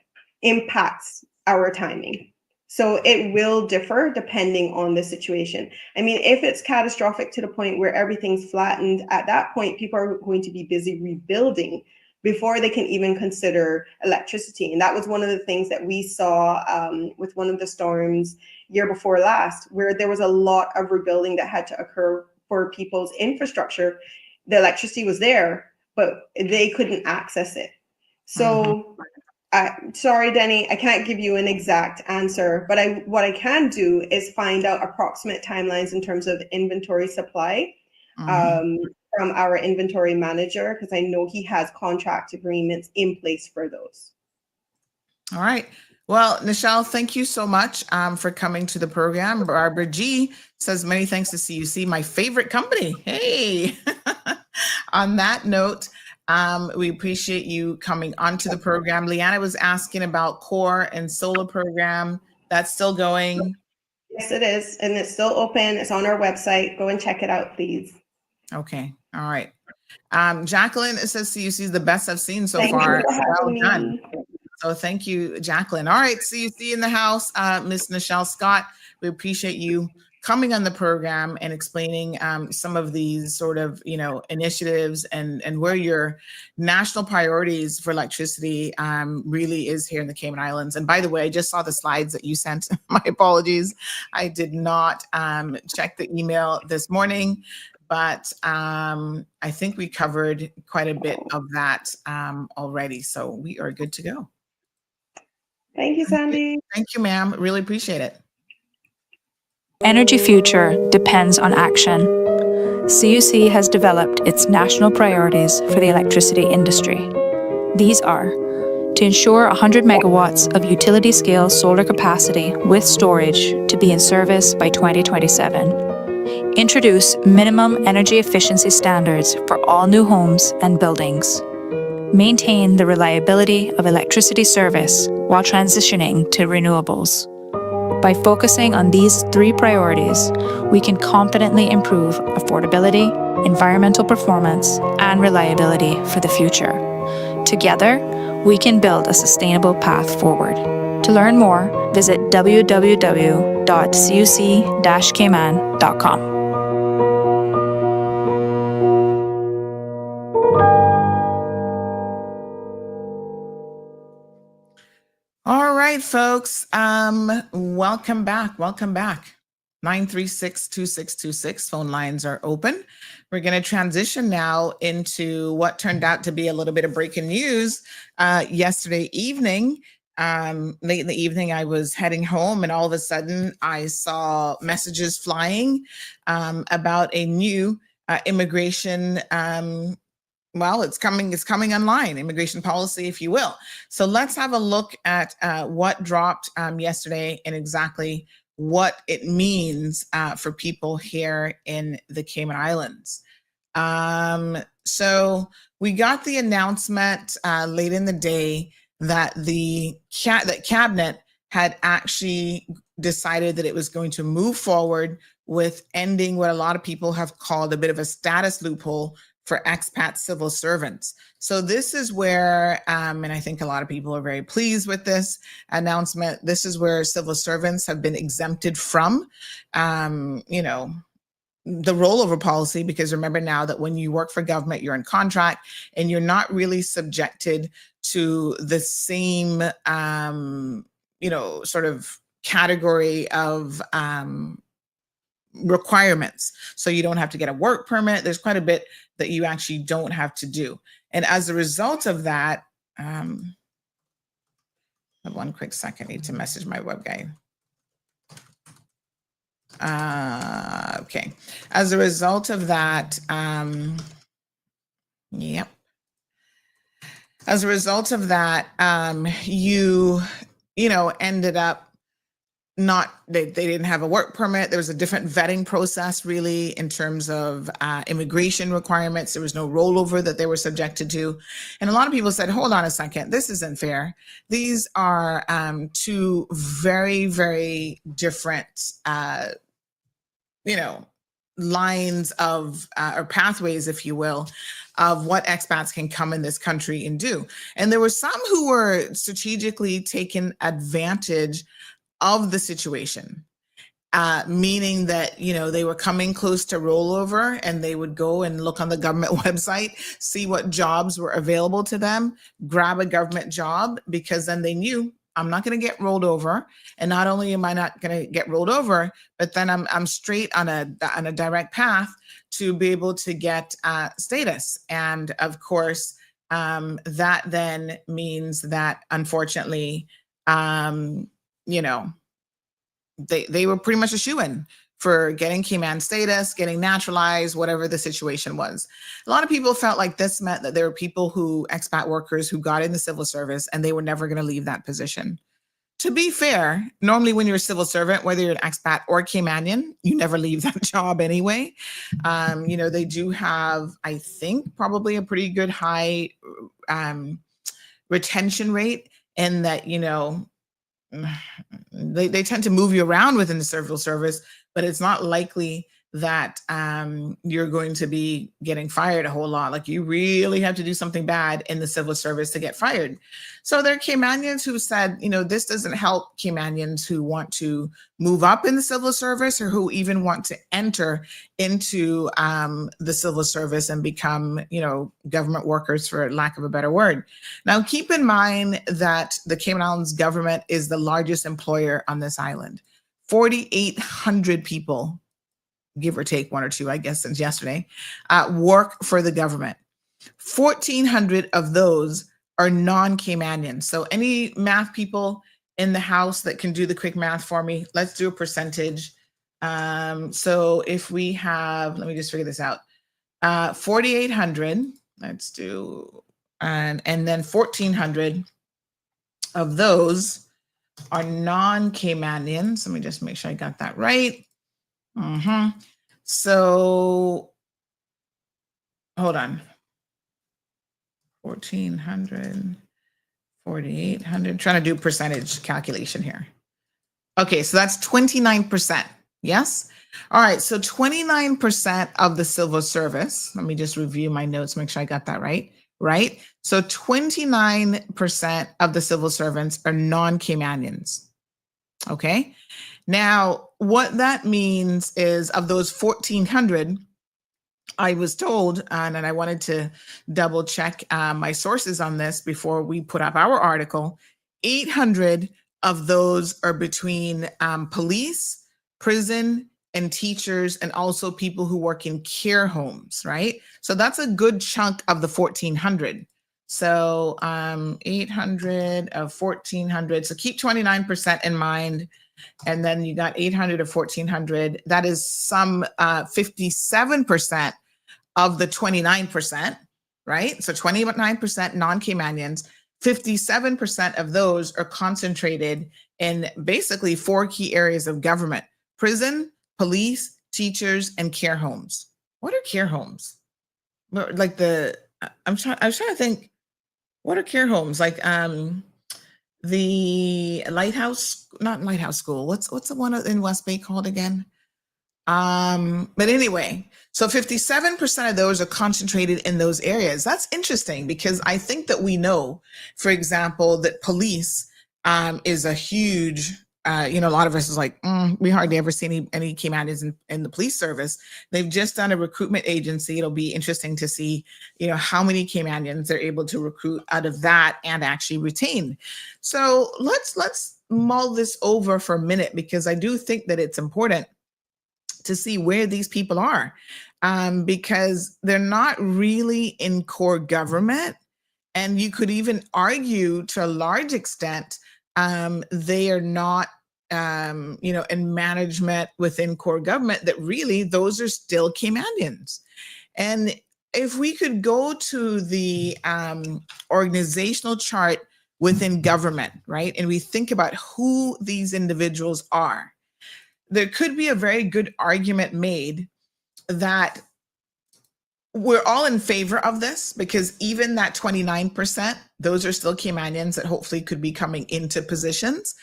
impacts our timing. So it will differ depending on the situation. I mean, if it's catastrophic to the point where everything's flattened, at that point, people are going to be busy rebuilding before they can even consider electricity. And that was one of the things that we saw with one of the storms year before last, where there was a lot of rebuilding that had to occur for people's infrastructure. The electricity was there, but they couldn't access it. So sorry, Denny, I can't give you an exact answer, but what I can do is find out approximate timelines in terms of inventory supply. From our inventory manager, because I know he has contract agreements in place for those. All right. Well, Nichelle, thank you so much for coming to the program. Barbara G says, many thanks to CUC, my favorite company. Hey, on that note, we appreciate you coming onto the program. Leanna was asking about core and solar program. That's still going. Yes, it is. And it's still open. It's on our website. Go and check it out, please. Okay. All right. Jacqueline, it says CUC is the best I've seen so Thank far. you for having Well done. me. So thank you, Jacqueline. All right, CUC in the house, Miss Nichelle Scott. We appreciate you coming on the program and explaining some of these sort of, initiatives and where your national priorities for electricity really is here in the Cayman Islands. And by the way, I just saw the slides that you sent. My apologies. I did not check the email this morning, but I think we covered quite a bit of that already. So we are good to go. Thank you, Sandy. Thank you, ma'am. Really appreciate it. Energy future depends on action. CUC has developed its national priorities for the electricity industry. These are to ensure 100 megawatts of utility-scale solar capacity with storage to be in service by 2027. Introduce minimum energy efficiency standards for all new homes and buildings. Maintain the reliability of electricity service while transitioning to renewables. By focusing on these three priorities, we can confidently improve affordability, environmental performance, and reliability for the future. Together, we can build a sustainable path forward. To learn more, visit www.cuc-cayman.com. All right, folks. Welcome back. 936-2626. Phone lines are open. We're going to transition now into what turned out to be a little bit of breaking news yesterday evening. Late in the evening, I was heading home, and all of a sudden, I saw messages flying about a new immigration. It's coming online, immigration policy, if you will. So let's have a look at what dropped yesterday and exactly what it means for people here in the Cayman Islands. So we got the announcement late in the day that that cabinet had actually decided that it was going to move forward with ending what a lot of people have called a bit of a status loophole for expat civil servants. So this is where, and I think a lot of people are very pleased with this announcement, this is where civil servants have been exempted from, the rollover policy, because remember now that when you work for government, you're in contract and you're not really subjected to the same, sort of category of requirements. So you don't have to get a work permit. There's quite a bit that you actually don't have to do. And as a result of that, one quick second, I need to message my web guy. Okay. As a result of that, As a result of that, you ended up they didn't have a work permit. There was a different vetting process, really, in terms of immigration requirements. There was no rollover that they were subjected to. And a lot of people said, hold on a second, this isn't fair. These are two very, very different, lines of, or pathways, if you will, of what expats can come in this country and do. And there were some who were strategically taking advantage of the situation, meaning that, they were coming close to rollover and they would go and look on the government website, see what jobs were available to them, grab a government job, because then they knew, I'm not going to get rolled over. And not only am I not going to get rolled over, but then I'm straight on a direct path to be able to get status. And of course, that then means that, unfortunately, they were pretty much a shoo-in for getting Cayman status, getting naturalized, whatever the situation was. A lot of people felt like this meant that there were expat workers who got in the civil service and they were never going to leave that position. to be fair, normally when you're a civil servant, whether you're an expat or Caymanian, you never leave that job anyway. They do have, I think, probably a pretty good high retention rate, and that, they tend to move you around within the civil service, but it's not likely that you're going to be getting fired a whole lot. Like, you really have to do something bad in the civil service to get fired. So there are Caymanians who said, this doesn't help Caymanians who want to move up in the civil service, or who even want to enter into the civil service and become, government workers, for lack of a better word. Now, keep in mind that the Cayman Islands government is the largest employer on this island. 4,800 people, give or take one or two, I guess, since yesterday, work for the government. 1,400 of those are non-Caymanians. So any math people in the house that can do the quick math for me, let's do a percentage. So if we have, let me just figure this out, 4,800, let's do, and then 1,400 of those are non-Caymanians. Let me just make sure I got that right. So hold on. 1,400, 4,800, trying to do percentage calculation here. Okay, so that's 29%. Yes. All right. So 29% of the civil service, let me just review my notes, make sure I got that right. Right. So 29% of the civil servants are non-Caymanians. Okay. Now, what that means is, of those 1,400, I was told, and I wanted to double check my sources on this before we put up our article, 800 of those are between police, prison, and teachers, and also people who work in care homes, right? So that's a good chunk of the 1,400. So 800 of 1,400. So keep 29% in mind. And then you got 800 of 1,400. That is some 57% of the 29%, right? So 29% non-Caymanians, 57% of those are concentrated in basically 4 key areas of government: prison, police, teachers, and care homes. What are care homes? Like I was trying to think, what are care homes? Like the not Lighthouse School. What's the one in West Bay called again? But anyway, so 57% of those are concentrated in those areas. That's interesting, because I think that we know, for example, that police is a huge, a lot of us is like, we hardly ever see any Caymanians in the police service. They've just done a recruitment agency. It'll be interesting to see, how many Caymanians they're able to recruit out of that and actually retain. So let's mull this over for a minute, because I do think that it's important to see where these people are, because they're not really in core government. And you could even argue, to a large extent, they are not, in management within core government, that really those are still Caymanians. And if we could go to the organizational chart within government, right, and we think about who these individuals are, there could be a very good argument made that we're all in favor of this, because even that 29%, those are still Caymanians that hopefully could be coming into positions.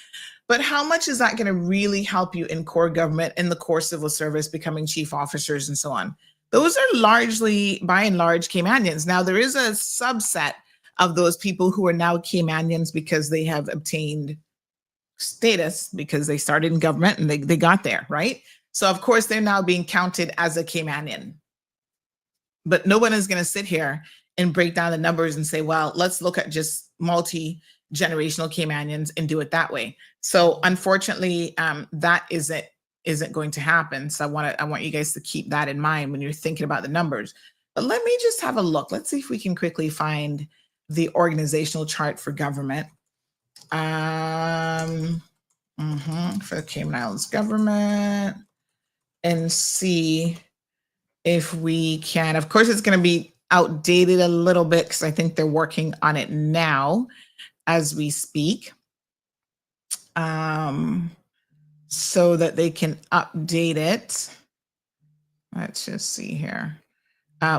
But how much is that going to really help you in core government, in the core civil service, becoming chief officers and so on? Those are largely, by and large, Caymanians. Now, there is a subset of those people who are now Caymanians because they have obtained status, because they started in government and they got there, right? So of course they're now being counted as a Caymanian. But no one is going to sit here and break down the numbers and say, well, let's look at just multi-generational Caymanians and do it that way. So unfortunately, that isn't going to happen. So I want you guys to keep that in mind when you're thinking about the numbers. But let me just have a look. Let's see if we can quickly find the organizational chart for government. For the Cayman Islands government, and see if we can. Of course, it's going to be outdated a little bit, because I think they're working on it now as we speak. so that they can update it. Let's just see here.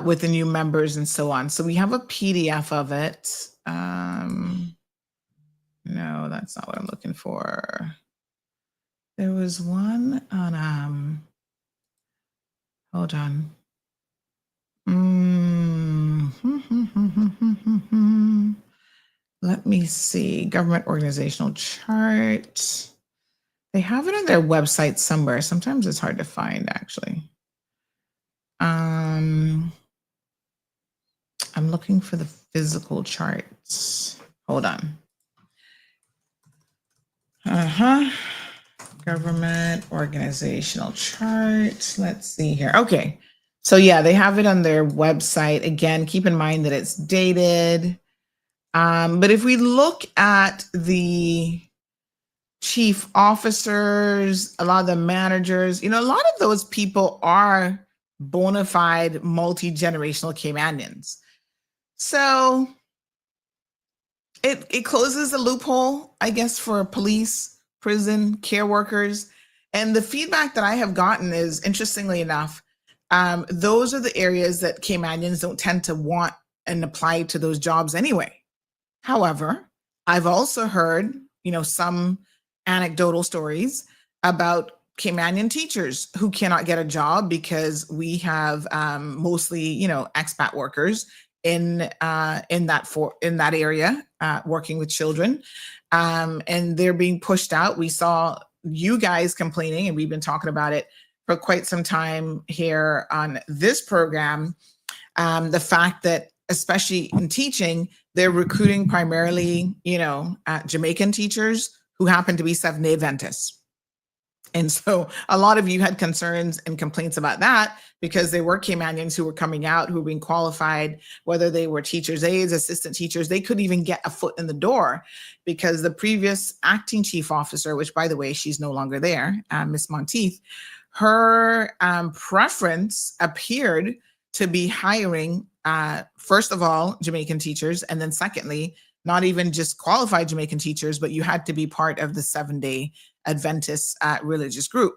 With the new members and so on. So we have a PDF of it. No, that's not what I'm looking for. There was one on, hold on. Let me see, government organizational chart. They have it on their website somewhere. Sometimes it's hard to find, actually. I'm looking for the physical charts. Hold on. Government organizational chart. Let's see here. Okay. So yeah, they have it on their website. Again, keep in mind that it's dated. But if we look at the chief officers, a lot of the managers, a lot of those people are bona fide multi-generational Caymanians. So it closes a loophole, I guess, for police, prison, care workers. And the feedback that I have gotten is, interestingly enough, those are the areas that Caymanians don't tend to want and apply to those jobs anyway. However, I've also heard, some anecdotal stories about Caymanian teachers who cannot get a job because we have mostly, expat workers in that area working with children, and they're being pushed out. We saw you guys complaining, and we've been talking about it for quite some time here on this program. The fact that, especially in teaching, they're recruiting primarily, Jamaican teachers who happen to be Seventh-day Adventists. And so a lot of you had concerns and complaints about that because they were Caymanians who were coming out, who were being qualified, whether they were teachers' aides, assistant teachers, they couldn't even get a foot in the door because the previous acting chief officer, which, by the way, she's no longer there, Miss Monteith, her preference appeared to be hiring, first of all, Jamaican teachers, and then secondly, not even just qualified Jamaican teachers, but you had to be part of the Seventh-day Adventist religious group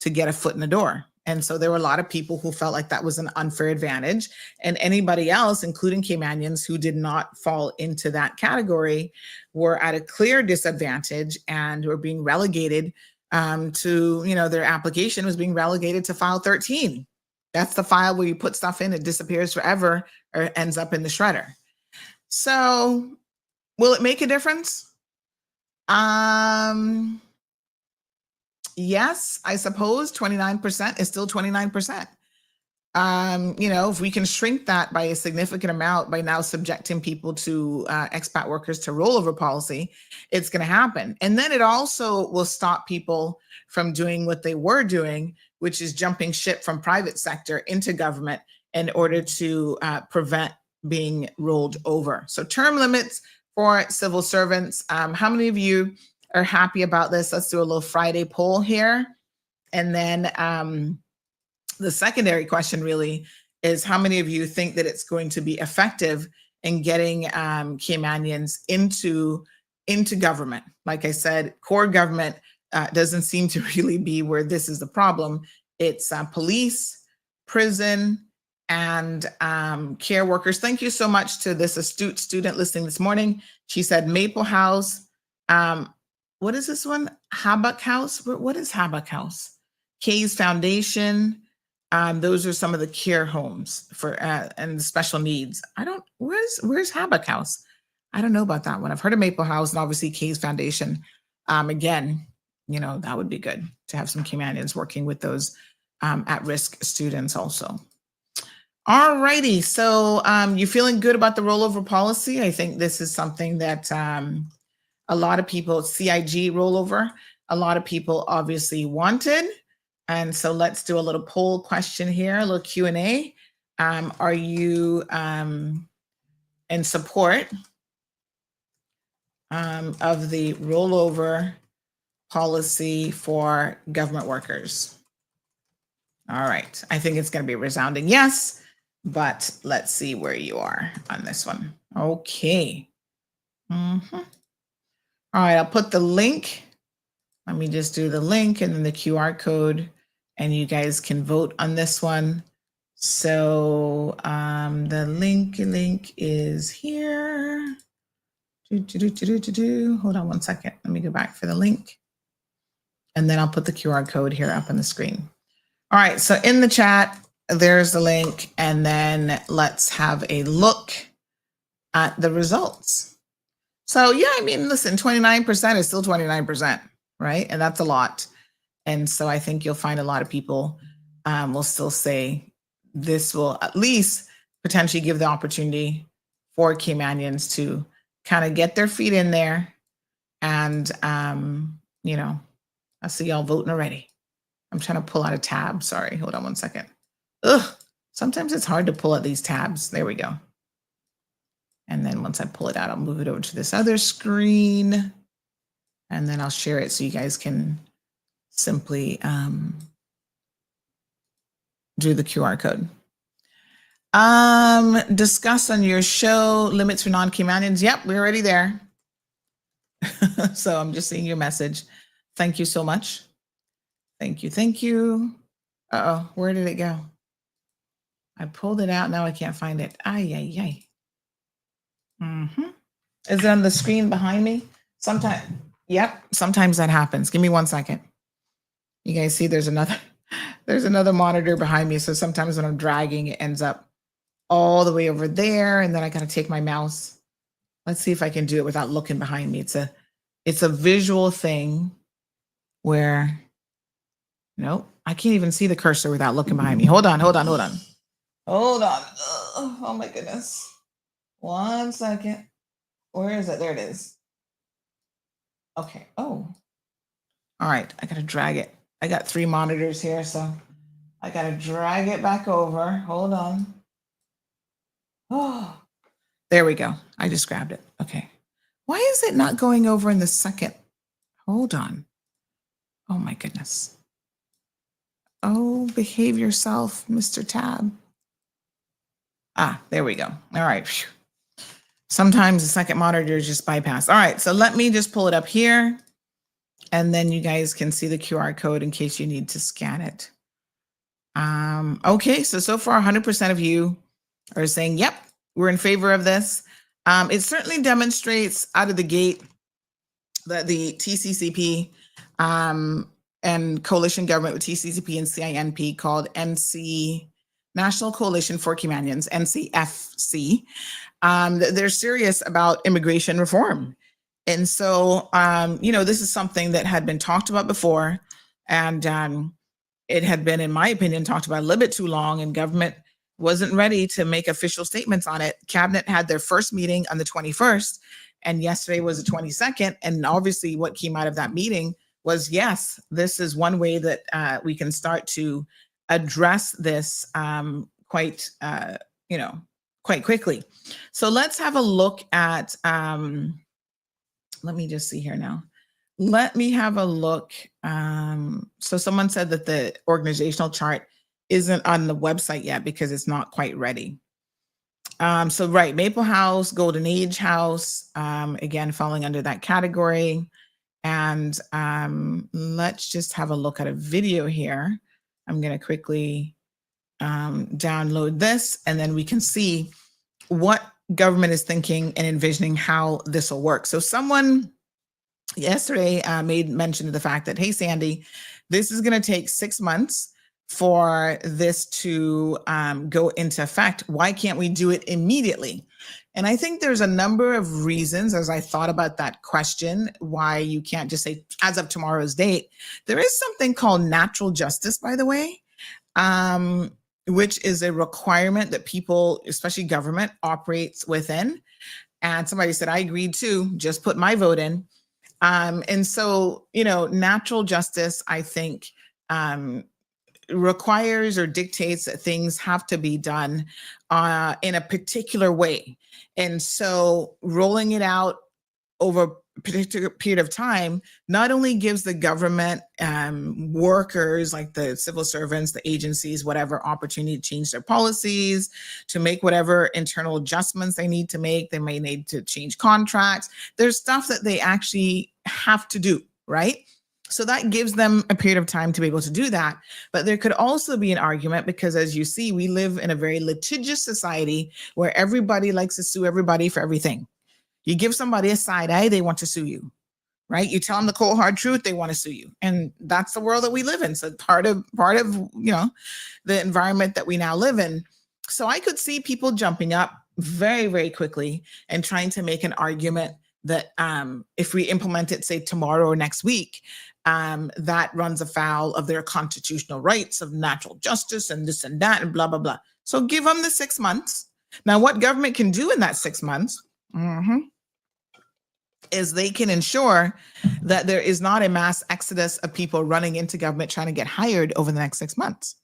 to get a foot in the door. And so there were a lot of people who felt like that was an unfair advantage. And anybody else, including Caymanians who did not fall into that category, were at a clear disadvantage and were being relegated to, their application was being relegated to file 13. That's the file where you put stuff in, it disappears forever or ends up in the shredder. So will it make a difference? Yes, I suppose 29% is still 29%. If we can shrink that by a significant amount by now subjecting people to expat workers to rollover policy, it's going to happen. And then it also will stop people from doing what they were doing, which is jumping ship from private sector into government in order to prevent being rolled over. So term limits for civil servants. How many of you are happy about this? Let's do a little Friday poll here. And then the secondary question really is, how many of you think that it's going to be effective in getting Caymanians into government? Like I said, core government doesn't seem to really be where this is the problem. It's police, prison, and care workers. Thank you so much to this astute student listening this morning. She said Maple House. What is this one? Habak House? What is Habak House? Kay's Foundation. Those are some of the care homes for and the special needs. Where's Habak House? I don't know about that one. I've heard of Maple House and obviously Kay's Foundation. Again, that would be good to have some Caymanians working with those at-risk students also. All righty. So you feeling good about the rollover policy? I think this is something that a lot of people, CIG rollover, a lot of people obviously wanted. And so let's do a little poll question here, a little Q&A. Are you in support of the rollover policy for government workers? All right. I think it's going to be a resounding yes, but let's see where you are on this one. Okay. All right. I'll put the link Let me just do the link and then the QR code, and you guys can vote on this one. So the link is here. Hold on one second. Let me go back for the link. And then I'll put the QR code here up on the screen. All right, so in the chat, there's the link. And then let's have a look at the results. So yeah, I mean, listen, 29% is still 29%, right? And that's a lot. And so I think you'll find a lot of people will still say this will at least potentially give the opportunity for Caymanians to kind of get their feet in there. And, you know, I see y'all voting already. I'm trying to pull out a tab. Sorry, hold on one second. Ugh, sometimes it's hard to pull out these tabs. There we go. And then once I pull it out, I'll move it over to this other screen. And then I'll share it so you guys can simply do the QR code. Discuss on your show limits for non-Caymanians. Yep, we're already there. So I'm just seeing your message. Thank you so much. Thank you. Thank you. Uh-oh, where did it go? I pulled it out. Now I can't find it. Ay, ay, ay. Is it on the screen behind me? Sometimes, yep, sometimes that happens. Give me 1 second. You guys see there's another monitor behind me. So sometimes when I'm dragging, it ends up all the way over there. And then I got to take my mouse. Let's see if I can do it without looking behind me. It's a visual thing where, nope, I can't even see the cursor without looking behind me. Hold on. Oh my goodness. 1 second. Where is it? There it is. Okay. Oh. All right. I got to drag it. I got 3 monitors here, so I got to drag it back over. Hold on. Oh, there we go. I just grabbed it. Okay. Why is it not going over in the second? Hold on. Oh my goodness. Oh, behave yourself, Mr. Tab. Ah, there we go. All right. Phew. Sometimes the second monitor is just bypassed. All right, so let me just pull it up here, and then you guys can see the QR code in case you need to scan it. Okay, so far 100% of you are saying, yep, we're in favor of this. It certainly demonstrates out of the gate that the TCCP and coalition government with TCCP and CINP called National Coalition for Caymanians, NCFC, they're serious about immigration reform. And so, this is something that had been talked about before, and it had been, in my opinion, talked about a little bit too long, and government wasn't ready to make official statements on it. Cabinet had their first meeting on the 21st, and yesterday was the 22nd. And obviously what came out of that meeting was, yes, this is one way that we can start to address this quite quickly. So let's have a look at, let me just see here now. Let me have a look. So someone said that the organizational chart isn't on the website yet because it's not quite ready. So right, Maple House, Golden Age House, again, falling under that category. And let's just have a look at a video here. I'm going to quickly download this, and then we can see what government is thinking and envisioning how this will work. So someone yesterday made mention of the fact that, hey, Sandy, this is going to take 6 months for this to go into effect. Why can't we do it immediately? And I think there's a number of reasons, as I thought about that question, why you can't just say as of tomorrow's date. There is something called natural justice, by the way, which is a requirement that people, especially government, operates within. And somebody said, I agreed too, just put my vote in. And so, natural justice, I think, requires or dictates that things have to be done in a particular way. And so rolling it out over a particular period of time not only gives the government workers, like the civil servants, the agencies, whatever, opportunity to change their policies, to make whatever internal adjustments they need to make. They may need to change contracts. There's stuff that they actually have to do, right? So that gives them a period of time to be able to do that. But there could also be an argument because, as you see, we live in a very litigious society where everybody likes to sue everybody for everything. You give somebody a side eye, they want to sue you, right? You tell them the cold hard truth, they want to sue you. And that's the world that we live in. So part of the environment that we now live in. So I could see people jumping up very, very quickly and trying to make an argument that if we implement it, say, tomorrow or next week, that runs afoul of their constitutional rights of natural justice and this and that and blah, blah, blah. So give them the 6 months. Now, what government can do in that 6 months is they can ensure that there is not a mass exodus of people running into government trying to get hired over the next 6 months.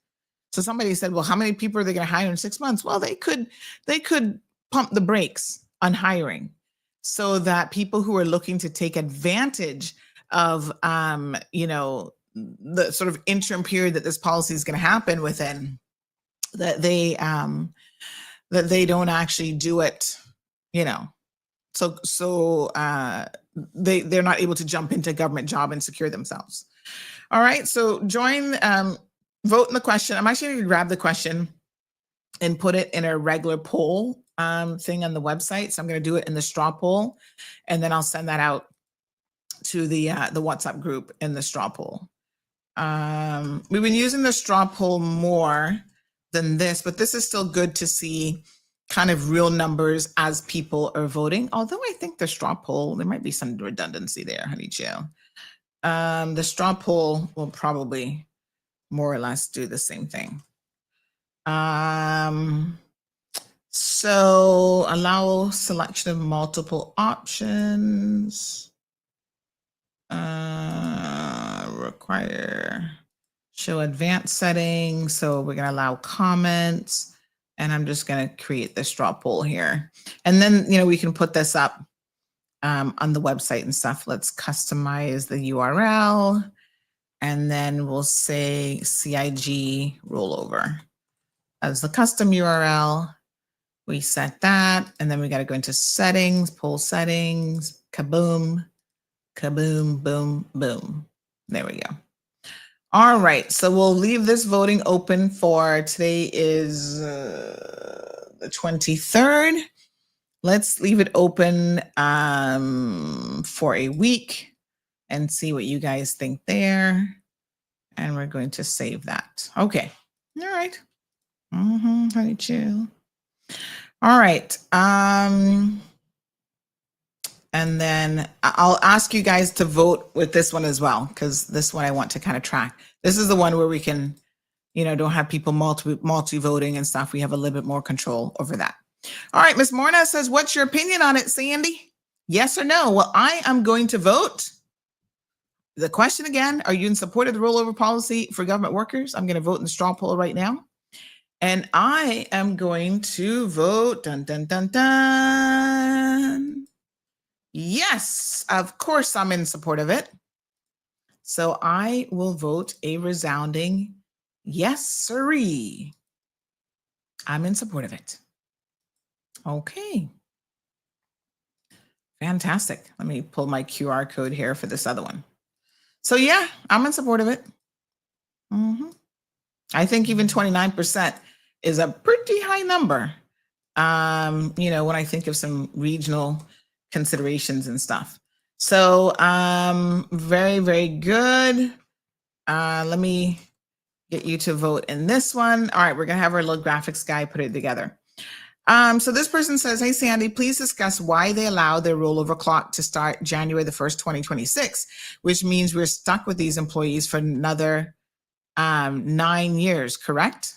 So somebody said, well, how many people are they going to hire in 6 months? Well, they could pump the brakes on hiring so that people who are looking to take advantage of, the sort of interim period that this policy is going to happen within, that they don't actually do it, so they're not able to jump into a government job and secure themselves. All right, so join, vote in the question. I'm actually going to grab the question and put it in a regular poll thing on the website. So I'm going to do it in the straw poll, and then I'll send that out to the WhatsApp group in the straw poll. We've been using the straw poll more than this, but this is still good to see kind of real numbers as people are voting. Although I think the straw poll, there might be some redundancy there, honey chill. The straw poll will probably more or less do the same thing. So allow selection of multiple options. Require show advanced settings. So we're going to allow comments, and I'm just going to create the straw poll here. And then, we can put this up on the website and stuff. Let's customize the URL, and then we'll say CIG rollover as the custom URL. We set that, and then we got to go into settings, poll settings, kaboom, kaboom, boom, boom. There we go. All right, so we'll leave this voting open for today is the 23rd. Let's leave it open for a week and see what you guys think there. And we're going to save that. Okay. All right. Honey chill. All right. And then I'll ask you guys to vote with this one as well, because this one I want to kind of track. This is the one where we can, don't have people multi-voting and stuff. We have a little bit more control over that. All right, Miss Morna says, what's your opinion on it, Sandy? Yes or no? Well, I am going to vote. The question again, are you in support of the rollover policy for government workers? I'm going to vote in the straw poll right now. And I am going to vote, dun, dun, dun, dun. Yes, of course I'm in support of it. So I will vote a resounding yes, sirree. I'm in support of it. Okay. Fantastic. Let me pull my QR code here for this other one. So yeah, I'm in support of it. I think even 29% is a pretty high number. When I think of some regional considerations and stuff. So very, very good. Let me get you to vote in this one. All right, we're gonna have our little graphics guy put it together. So this person says, hey, Sandy, please discuss why they allow their rollover clock to start January the 1st, 2026, which means we're stuck with these employees for another 9 years, correct?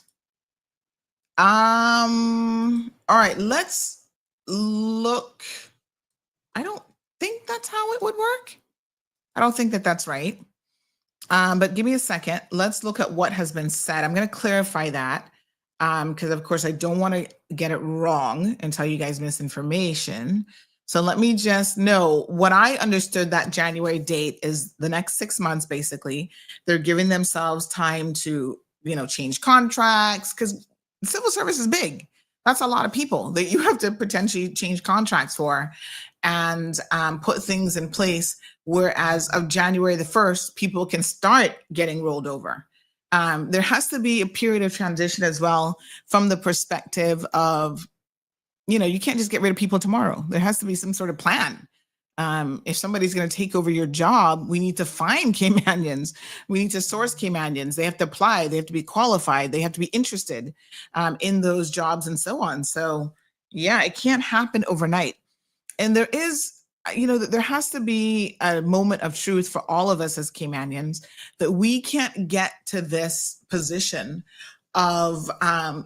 All right, let's look. I don't think that's how it would work. I don't think that that's right. But give me a second. Let's look at what has been said. I'm going to clarify that because, of course, I don't want to get it wrong and tell you guys misinformation. So let me just know what I understood that January date is the next 6 months, basically. They're giving themselves time to, change contracts because civil service is big. That's a lot of people that you have to potentially change contracts for and put things in place. Whereas of January the 1st, people can start getting rolled over. There has to be a period of transition as well from the perspective of, you can't just get rid of people tomorrow. There has to be some sort of plan. If somebody's going to take over your job, we need to find Caymanians. We need to source Caymanians. They have to apply. They have to be qualified. They have to be interested in those jobs and so on. So yeah, it can't happen overnight. And there is, there has to be a moment of truth for all of us as Caymanians that we can't get to this position of,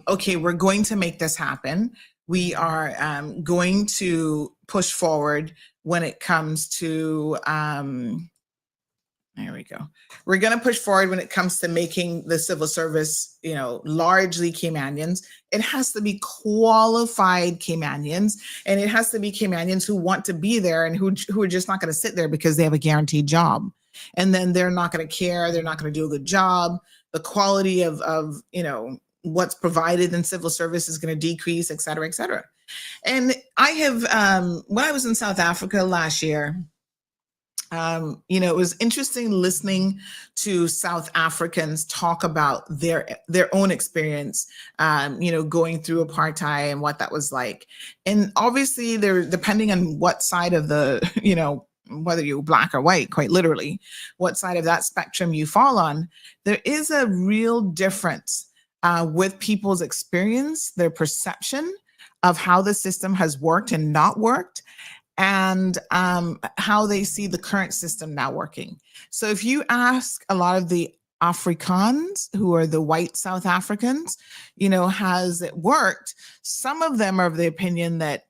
okay, we're going to make this happen. We are going to push forward when it comes to, there we go. We're going to push forward when it comes to making the civil service, largely Caymanians. It has to be qualified Caymanians, and it has to be Caymanians who want to be there and who are just not going to sit there because they have a guaranteed job. And then they're not going to care. They're not going to do a good job. The quality of what's provided in civil service is going to decrease, et cetera, et cetera. And I have, when I was in South Africa last year, it was interesting listening to South Africans talk about their own experience, going through apartheid and what that was like. And obviously, depending on what side of the, whether you're black or white, quite literally, what side of that spectrum you fall on, there is a real difference with people's experience, their perception of how the system has worked and not worked, and how they see the current system now working. So if you ask a lot of the Afrikaans, who are the white South Africans, has it worked? Some of them are of the opinion that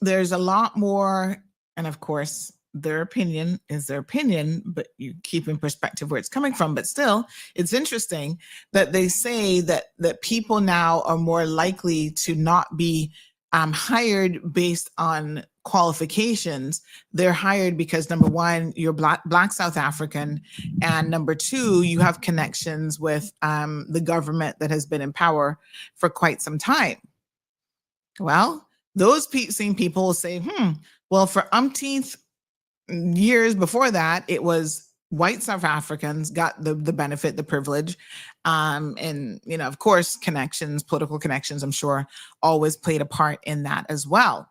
there's a lot more, and of course, their opinion is their opinion, but you keep in perspective where it's coming from. But still, it's interesting that they say that people now are more likely to not be hired based on qualifications. They're hired because, number one, you're black South African, and number two, you have connections with the government that has been in power for quite some time. Well, those same people will say, well, for umpteenth years before that, it was white South Africans got the benefit, the privilege, and of course, connections, political connections, I'm sure, always played a part in that as well.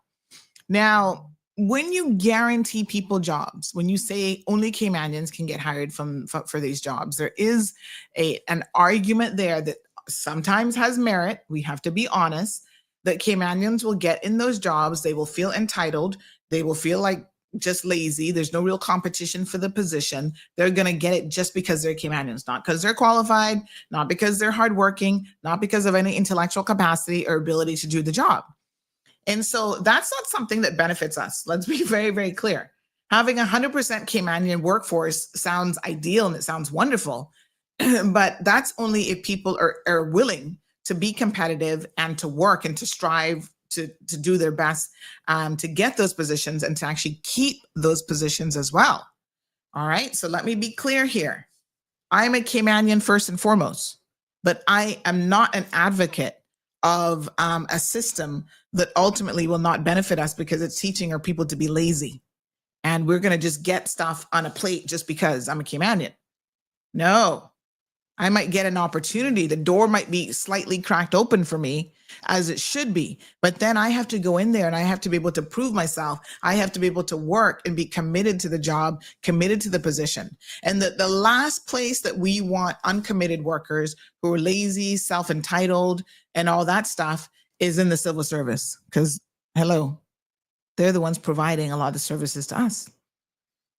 Now, when you guarantee people jobs, when you say only Caymanians can get hired for these jobs, there is an argument there that sometimes has merit. We have to be honest, that Caymanians will get in those jobs. They will feel entitled. They will feel like just lazy. There's no real competition for the position. They're going to get it just because they're Caymanians, not because they're qualified, not because they're hardworking, not because of any intellectual capacity or ability to do the job. And so that's not something that benefits us. Let's be very, very clear. Having 100% Caymanian workforce sounds ideal and it sounds wonderful, but that's only if people are willing to be competitive and to work and to strive to do their best to get those positions and to actually keep those positions as well. All right, so let me be clear here. I'm a Caymanian first and foremost, but I am not an advocate of a system that ultimately will not benefit us because it's teaching our people to be lazy. And we're going to just get stuff on a plate just because I'm a Caymanian. No, I might get an opportunity. The door might be slightly cracked open for me, as it should be. But then I have to go in there and I have to be able to prove myself. I have to be able to work and be committed to the job, committed to the position. And the last place that we want uncommitted workers who are lazy, self-entitled, and all that stuff is in the civil service. Because, hello, they're the ones providing a lot of the services to us.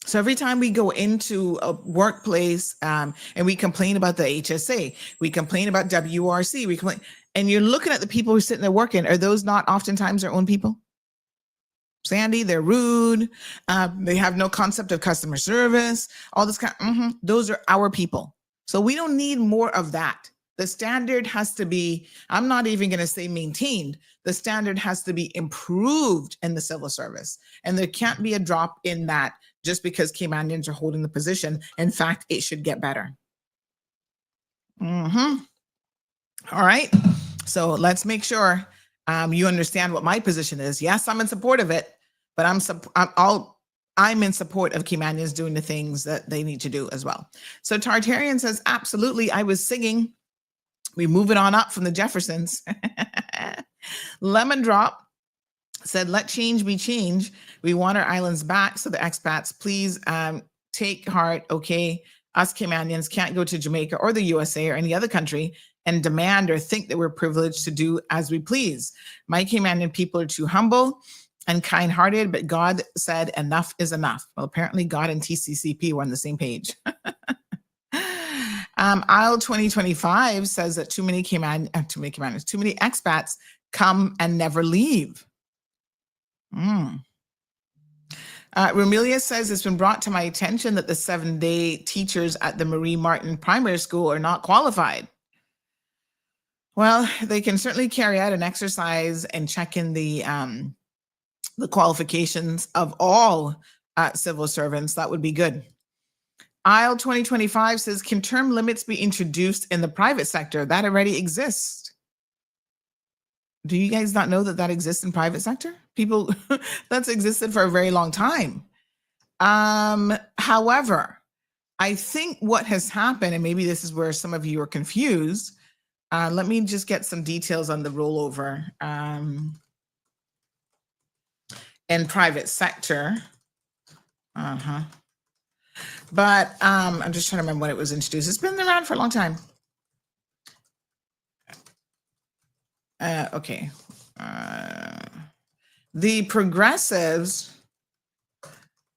So every time we go into a workplace and we complain about the HSA, we complain about WRC, we complain, and you're looking at the people who are sitting there working. Are those not oftentimes their own people? Sandy, they're rude. They have no concept of customer service, all this kind. Those are our people. So we don't need more of that. The standard has to be, I'm not even going to say maintained. The standard has to be improved in the civil service. And there can't be a drop in that just because Caymanians are holding the position. In fact, it should get better. All right. So let's make sure You understand what my position is. Yes, I'm in support of it, but I'm in support of Caymanians doing the things that they need to do as well. So Tartarian says, absolutely. I was singing. We move it on up from the Jeffersons. Lemon Drop said, let change be change. We want our islands back. So the expats, please take heart. Okay. Us Caymanians can't go to Jamaica or the USA or any other country and demand or think that we're privileged to do as we please. My Caymanian people are too humble and kind-hearted, but God said enough is enough. Well, apparently God and TCCP were on the same page. Aisle 2025 says that too many expats come and never leave. Romelia says it's been brought to my attention that the 7-day teachers at the Marie Martin Primary School are not qualified. Well, they can certainly carry out an exercise and check in the qualifications of all civil servants. That would be good. Aisle 2025 says, can term limits be introduced in the private sector? That already exists. Do you guys not know that that exists in private sector? People, that's existed for a very long time. However, I think what has happened, and maybe this is where some of you are confused. Let me just get some details on the rollover in private sector. But I'm just trying to remember when it was introduced. It's been around for a long time. Okay. The progressives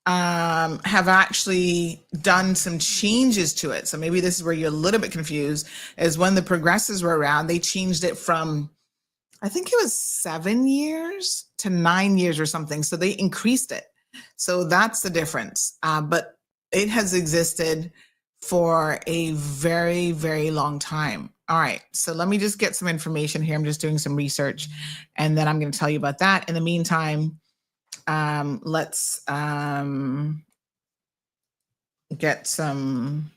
have actually done some changes to it. So maybe this is where you're a little bit confused, is when the progressives were around, they changed it from, I think it was 7 years to 9 years or something. So they increased it. So that's the difference. But it has existed for a very, very long time. All right, so let me just get some information here. I'm just doing some research, and then I'm going to tell you about that. In the meantime, let's get some.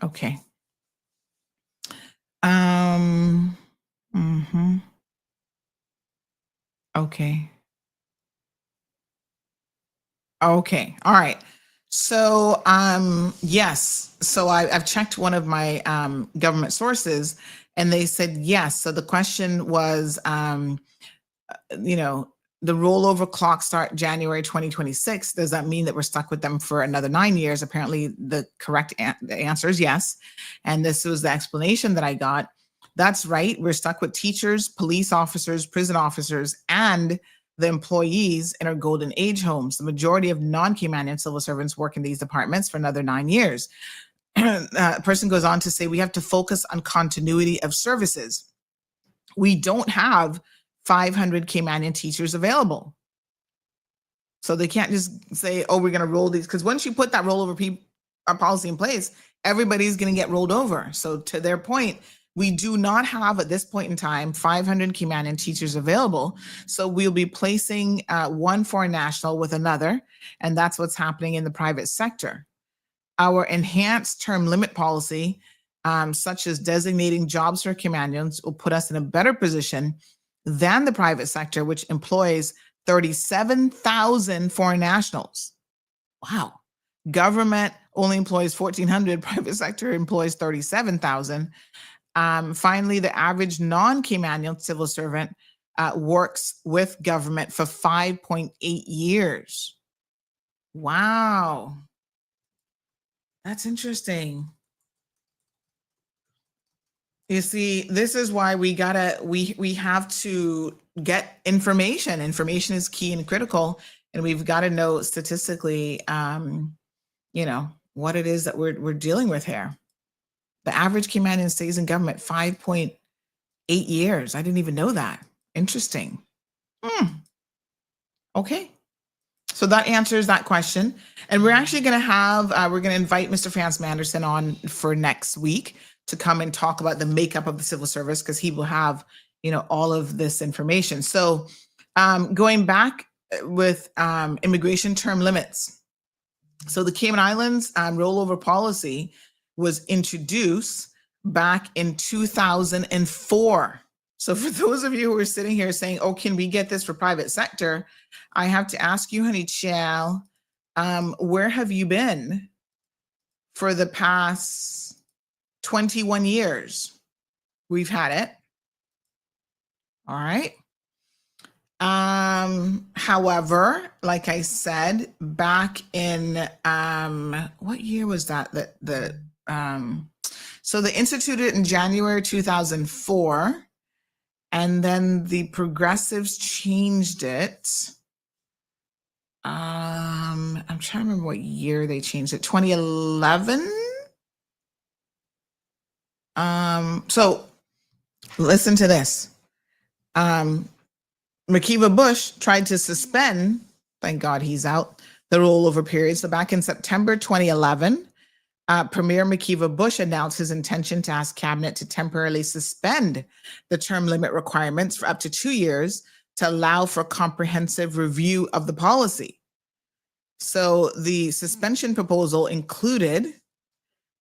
Okay. Okay. Okay. All right. So, yes. So I've checked one of my government sources, and they said yes. So the question was, the rollover clock start January 2026. Does that mean that we're stuck with them for another 9 years? Apparently, the correct answer is yes. And this was the explanation that I got. That's right. We're stuck with teachers, police officers, prison officers, and the employees in our golden age homes. The majority of non-Caymanian civil servants work in these departments for another 9 years. A person goes on to say, we have to focus on continuity of services. We don't have 500 Caymanian teachers available. So they can't just say, oh, we're going to roll these. Because once you put that rollover policy in place, everybody's going to get rolled over. So to their point, we do not have at this point in time 500 Caymanian teachers available. So we'll be placing one foreign national with another, and that's what's happening in the private sector. Our enhanced term limit policy, such as designating jobs for Caymanians, will put us in a better position than the private sector, which employs 37,000 foreign nationals. Wow. Government only employs 1,400, private sector employs 37,000. Finally, the average non-Caymanian civil servant works with government for 5.8 years. Wow. That's interesting. You see, this is why we have to get information. Information is key and critical, and we've got to know statistically, what it is that we're dealing with here. The average Caymanian stays in government 5.8 years. I didn't even know that. Interesting. Okay. So that answers that question. And we're actually going to we're going to invite Mr. Frans Manderson on for next week to come and talk about the makeup of the civil service, because he will have, all of this information. So going back with immigration term limits. So the Cayman Islands rollover policy was introduced back in 2004. So for those of you who are sitting here saying, oh, can we get this for private sector? I have to ask you, honey child, where have you been for the past 21 years? We've had it. All right. However, like I said, back in what year was that? So they instituted it in January 2004, and then the progressives changed it. I'm trying to remember what year they changed it. 2011. So listen to this. McKeever Bush tried to suspend, thank God he's out, the rollover period. So back in September 2011, Premier McKeever Bush announced his intention to ask Cabinet to temporarily suspend the term limit requirements for up to 2 years to allow for comprehensive review of the policy. So the suspension proposal included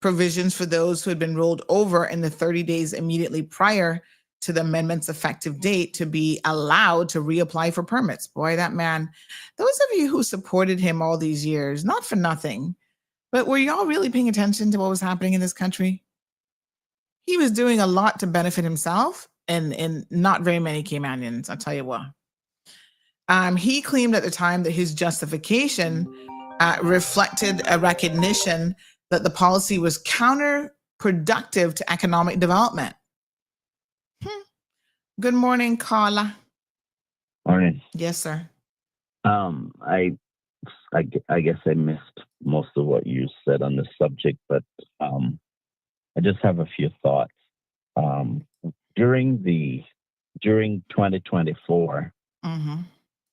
provisions for those who had been rolled over in the 30 days immediately prior to the amendment's effective date to be allowed to reapply for permits. Boy, that man, those of you who supported him all these years, not for nothing, but were y'all really paying attention to what was happening in this country? He was doing a lot to benefit himself and not very many Caymanians, I'll tell you what. He claimed at the time that his justification reflected a recognition that the policy was counterproductive to economic development. Good morning, Carla. Morning. Yes, sir. I guess I missed most of what you said on this subject, but I just have a few thoughts. During 2024,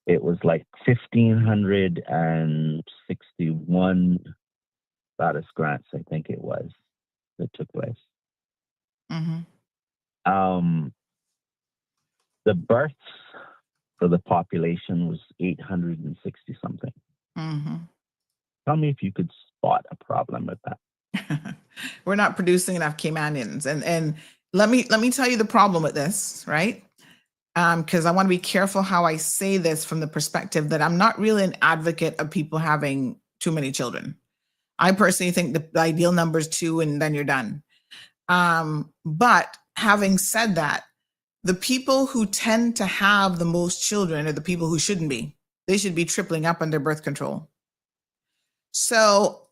it was like 1,561 status grants, I think it was, that took place. The births for the population was 860 something. Tell me if you could spot a problem with that. We're not producing enough Caymanians. And let me tell you the problem with this, right? Because I want to be careful how I say this from the perspective that I'm not really an advocate of people having too many children. I personally think the ideal number is 2 and then you're done. But having said that, the people who tend to have the most children are the people who shouldn't be. They should be tripling up on their birth control. So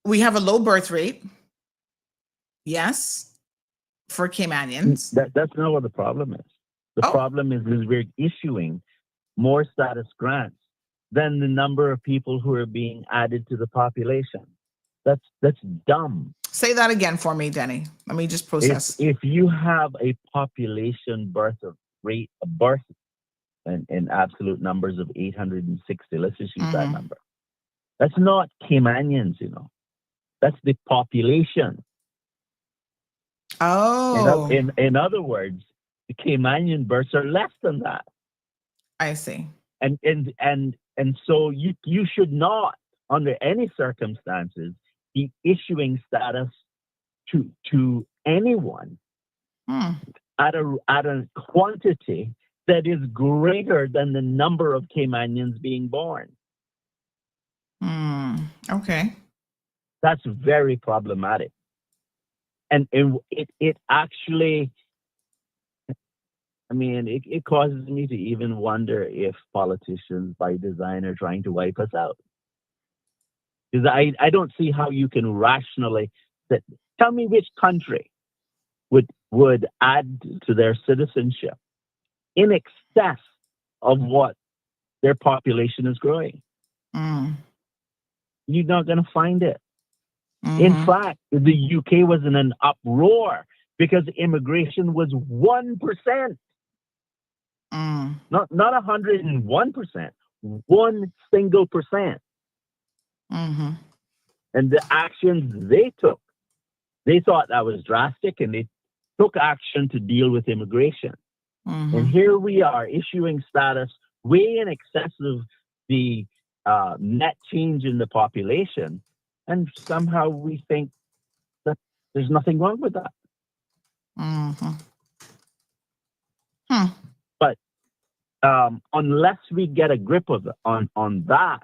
we have a low birth rate. Yes, for Caymanians. That's not what the problem is. The problem is we're issuing more status grants than the number of people who are being added to the population. That's dumb. Say that again for me, Denny. Let me just process. If you have a population birth in absolute numbers of 860, let's just use that number. That's not Caymanians, That's the population. Oh. In other words, the Caymanian births are less than that. I see. And so you should not, under any circumstances, be issuing status to anyone at a quantity that is greater than the number of Caymanians being born. Okay. That's very problematic. And it actually, it causes me to even wonder if politicians by design are trying to wipe us out. Because I don't see how you can rationally tell me which country would add to their citizenship in excess of what their population is growing. You're not going to find it. In fact, the UK was in an uproar because immigration was 1%. Not 101%, 1%. And the actions they took, they thought that was drastic, and they took action to deal with immigration. And here we are issuing status way in excess of the net change in the population, and somehow we think There's nothing wrong with that. Mm-hmm. But unless we get a grip of on that,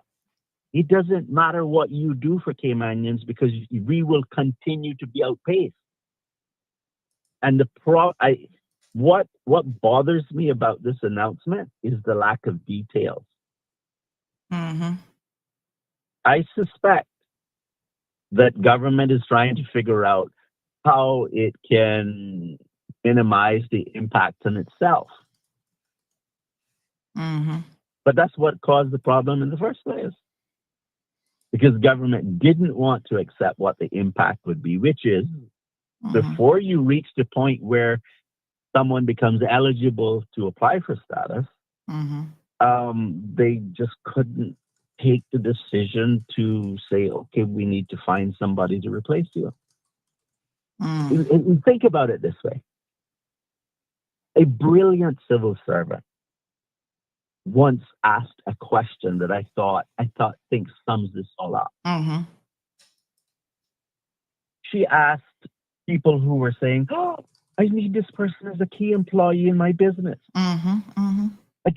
it doesn't matter what you do for Caymanians, because we will continue to be outpaced. And what bothers me about this announcement is the lack of details. Mm-hmm. I suspect that government is trying to figure out how it can minimize the impact on itself. Mm-hmm. But that's what caused the problem in the first place. Because government didn't want to accept what the impact would be, which is before you reach the point where someone becomes eligible to apply for status, they just couldn't take the decision to say, okay, we need to find somebody to replace you. And think about it this way. A brilliant civil servant once asked a question that I think sums this all up. She asked people who were saying, "Oh, I need this person as a key employee in my business. I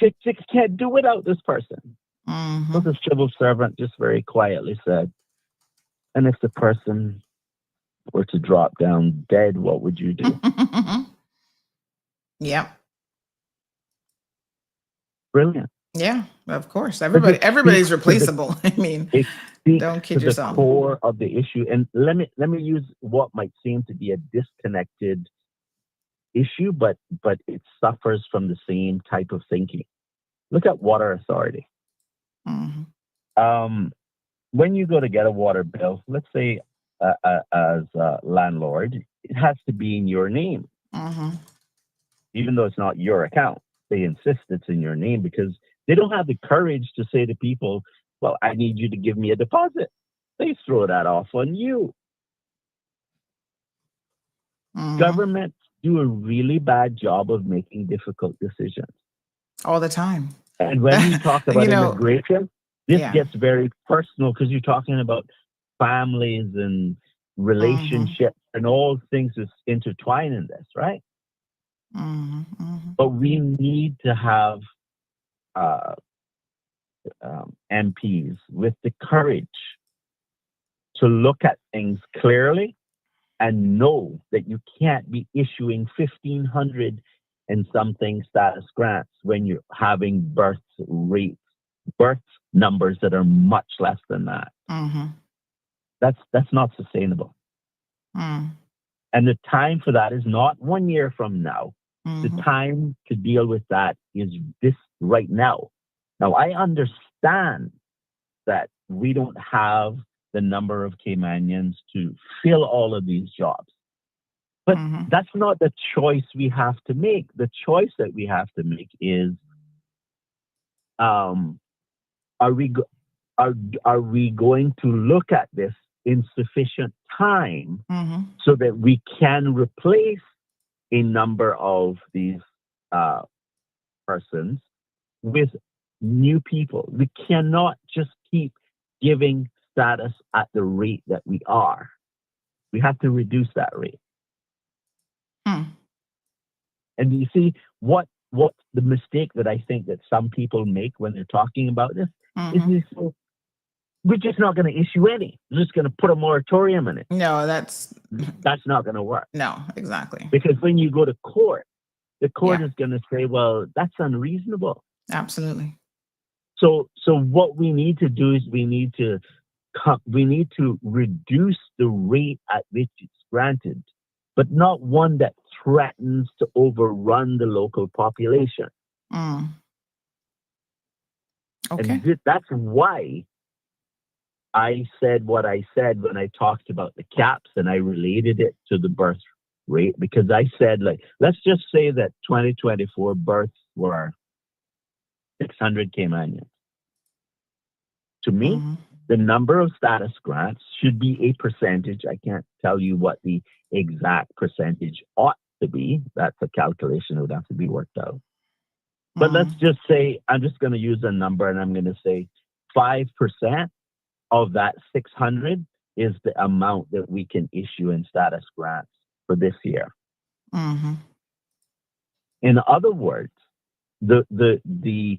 just can't do without this person." So the civil servant just very quietly said, "And if the person were to drop down dead, what would you do?" Yep. Brilliant. Yeah, of course. Everybody's replaceable. I mean, don't kid yourself. The core of the issue, and let me use what might seem to be a disconnected issue, but it suffers from the same type of thinking. Look at water authority. When you go to get a water bill, let's say as a landlord, it has to be in your name, even though it's not your account. They insist it's in your name because they don't have the courage to say to people, "Well, I need you to give me a deposit." They throw that off on you. Governments do a really bad job of making difficult decisions. All the time. And when you talk about immigration, this gets very personal because you're talking about families and relationships and all things that's intertwined in this, right? But we need to have MPs with the courage to look at things clearly and know that you can't be issuing 1,500 and something status grants when you're having birth numbers that are much less than that. That's not sustainable. And the time for that is not 1 year from now. The time to deal with that is this right now. Now, I understand that we don't have the number of Caymanians to fill all of these jobs. But that's not the choice we have to make. The choice that we have to make is, are we going to look at this in sufficient time so that we can replace a number of these persons with new people? We cannot just keep giving status at the rate that we are. We have to reduce that rate. And you see what the mistake that I think that some people make when they're talking about this is they say, we're just not going to issue any. We're just going to put a moratorium in it. No, that's not going to work. No, exactly. Because when you go to court, the court is going to say, well, that's unreasonable. Absolutely. So what we need to do is we need to reduce the rate at which it's granted, but not one that threatens to overrun the local population. Okay. And that's why I said what I said when I talked about the caps, and I related it to the birth rate, because I said, like, let's just say that 2024 births were 600 Caymanians. To me, the number of status grants should be a percentage. I can't tell you what the exact percentage ought to be. That's a calculation that would have to be worked out. But let's just say, I'm just going to use a number, and I'm going to say 5% of that 600 is the amount that we can issue in status grants for this year. Mm-hmm. In other words, the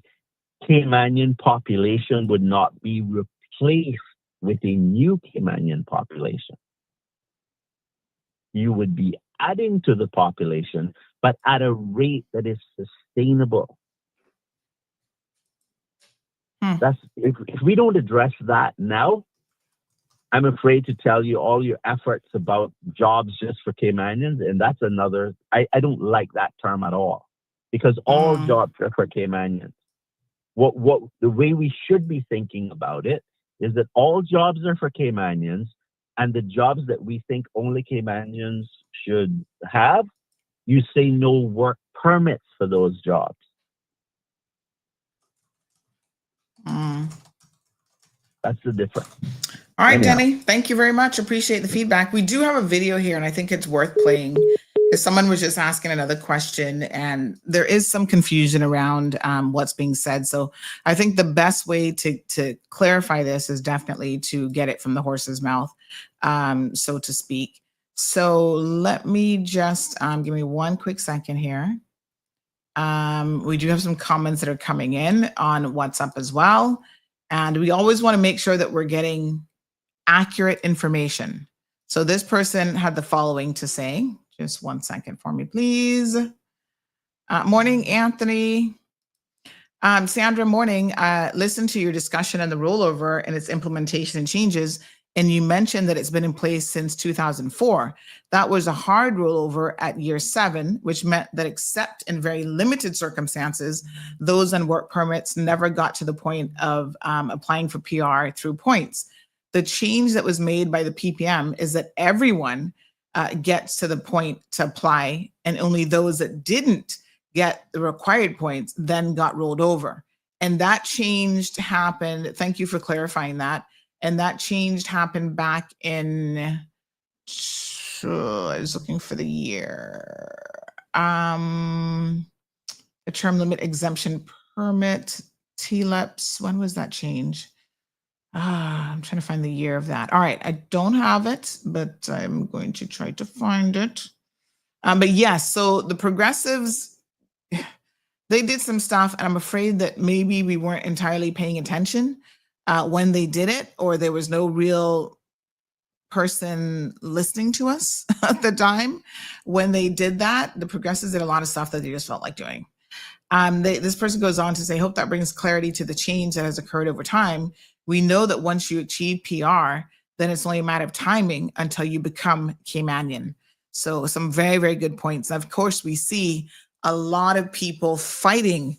Caymanian population would not be replaced with a new Caymanian population. You would be adding to the population, but at a rate that is sustainable. That's if we don't address that now, I'm afraid to tell you all your efforts about jobs just for Caymanians, and that's another. I don't like that term at all, because all jobs are for Caymanians. What the way we should be thinking about it is that all jobs are for Caymanians, and the jobs that we think only Caymanians should have, you say no work permits for those jobs. That's the difference. All right, Anyhow. Denny, thank you very much. Appreciate the feedback. We do have a video here, and I think it's worth playing because someone was just asking another question, and there is some confusion around what's being said. So I think the best way to clarify this is definitely to get it from the horse's mouth, so to speak. So let me just give me one quick second here. We do have some comments that are coming in on WhatsApp as well. And we always want to make sure that we're getting accurate information. So this person had the following to say. Just one second for me, please. Morning, Anthony. Sandra, morning. Listen to your discussion on the rollover and its implementation and changes. And you mentioned that it's been in place since 2004. That was a hard rollover at year 7, which meant that except in very limited circumstances, those on work permits never got to the point of applying for PR through points. The change that was made by the PPM is that everyone gets to the point to apply, and only those that didn't get the required points then got rolled over. And that change happened. Thank you for clarifying that. And that change happened back in, I was looking for the year. The term limit exemption permit, TLEPs, when was that change? I'm trying to find the year of that. All right, I don't have it, but I'm going to try to find it. But yes, so the progressives, they did some stuff, and I'm afraid that maybe we weren't entirely paying attention when they did it, or there was no real person listening to us at the time when they did that. The progressives did a lot of stuff that they just felt like doing. This person goes on to say, hope that brings clarity to the change that has occurred over time. We know that once you achieve PR, then it's only a matter of timing until you become Caymanian. So some very, very good points. And of course, we see a lot of people fighting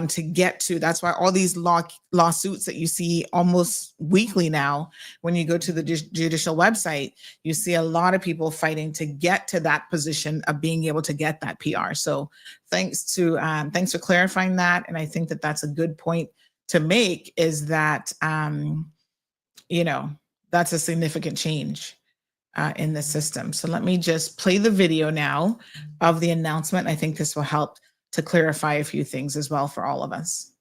to get to. That's why all these lawsuits that you see almost weekly now, when you go to the judicial website, you see a lot of people fighting to get to that position of being able to get that PR. So thanks for clarifying that. And I think that that's a good point to make, is that, that's a significant change in the system. So let me just play the video now of the announcement. I think this will help to clarify a few things as well for all of us.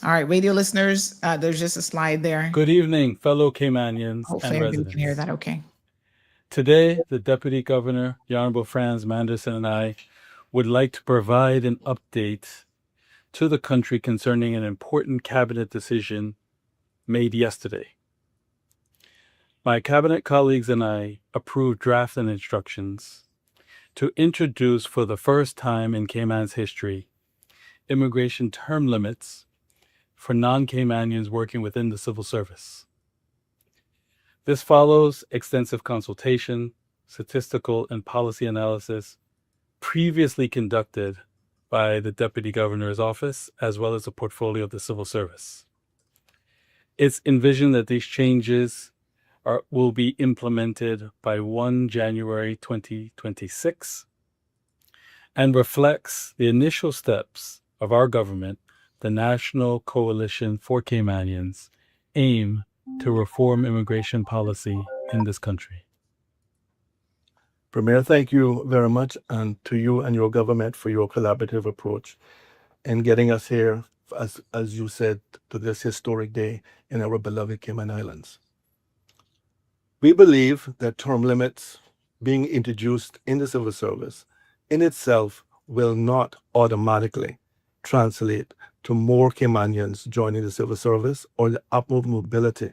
All right, radio listeners, there's just a slide there. Good evening, fellow Caymanians Hopefully and everybody residents. can hear that okay. Today, the Deputy Governor, the Honorable Franz Manderson, and I would like to provide an update to the country concerning an important cabinet decision made yesterday. My cabinet colleagues and I approved draft and instructions to introduce for the first time in Cayman's history immigration term limits for non-Caymanians working within the civil service. This follows extensive consultation, statistical, and policy analysis previously conducted by the Deputy Governor's Office, as well as a portfolio of the civil service. It's envisioned that these changes will be implemented by 1 January 2026 and reflects the initial steps of our government, the National Coalition for Caymanians, aim to reform immigration policy in this country. Premier, thank you very much, and to you and your government for your collaborative approach in getting us here as you said, to this historic day in our beloved Cayman Islands. We believe that term limits being introduced in the civil service in itself will not automatically translate to more Caymanians joining the civil service or the upward mobility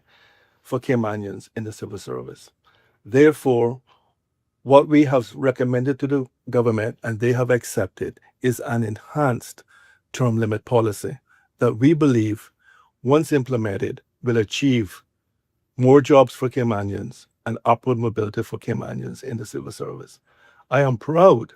for Caymanians in the civil service. Therefore, what we have recommended to the government and they have accepted is an enhanced term limit policy that we believe, once implemented, will achieve more jobs for Caymanians and upward mobility for Caymanians in the civil service. I am proud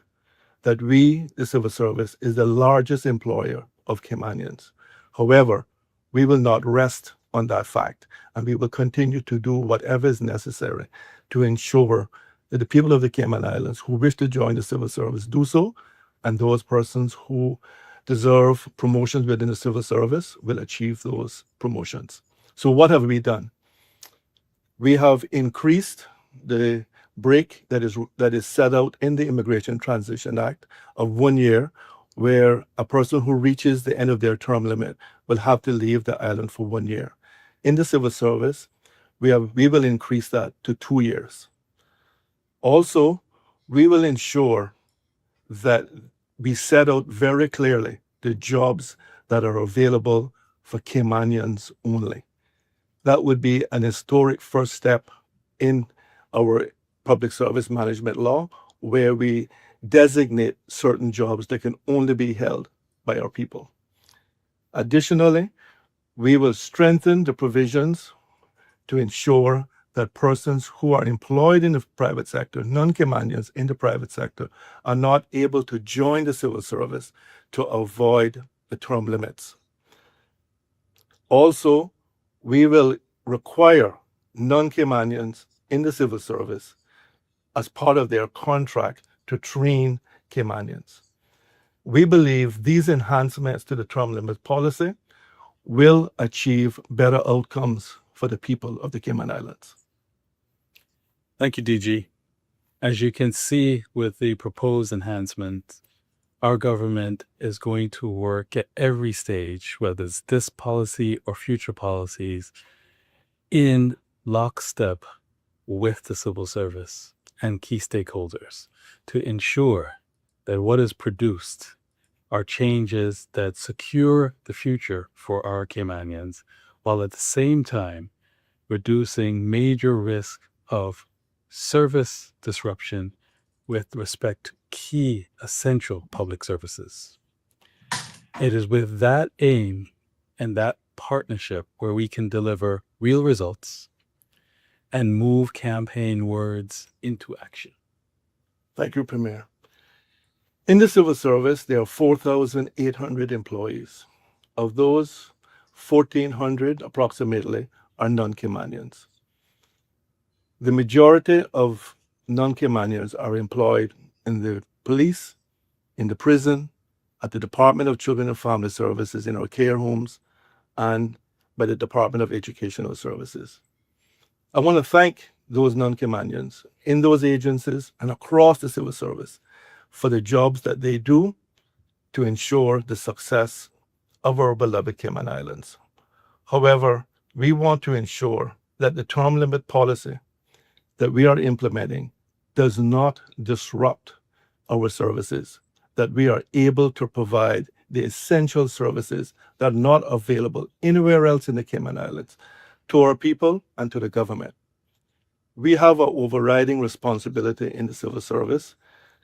that we, the civil service, is the largest employer of Caymanians. However, we will not rest on that fact, and we will continue to do whatever is necessary to ensure that the people of the Cayman Islands who wish to join the civil service do so, and those persons who deserve promotions within the civil service will achieve those promotions. So what have we done? We have increased the break that is set out in the Immigration Transition Act of 1 year, where a person who reaches the end of their term limit will have to leave the island for 1 year. In the civil service, we will increase that to 2 years. Also, we will ensure that we set out very clearly the jobs that are available for Caymanians only. That would be an historic first step in our public service management law, where we designate certain jobs that can only be held by our people. Additionally, we will strengthen the provisions to ensure that persons who are employed in the private sector, non-Caymanians in the private sector, are not able to join the civil service to avoid the term limits. Also, we will require non-Caymanians in the civil service as part of their contract to train Caymanians. We believe these enhancements to the term limit policy will achieve better outcomes for the people of the Cayman Islands. Thank you, DG. As you can see with the proposed enhancement, our government is going to work at every stage, whether it's this policy or future policies, in lockstep with the civil service and key stakeholders to ensure that what is produced are changes that secure the future for our Caymanians, while at the same time reducing major risk of service disruption with respect to key essential public services. It is with that aim and that partnership where we can deliver real results and move campaign words into action. Thank you, Premier. In the civil service, there are 4,800 employees. Of those, 1,400 approximately are non-Caymanians. The majority of non-Caymanians are employed in the police, in the prison, at the Department of Children and Family Services, in our care homes, and by the Department of Educational Services. I want to thank those non-Caymanians in those agencies and across the civil service for the jobs that they do to ensure the success of our beloved Cayman Islands. However, we want to ensure that the term limit policy that we are implementing does not disrupt our services, that we are able to provide the essential services that are not available anywhere else in the Cayman Islands to our people and to the government. We have an overriding responsibility in the civil service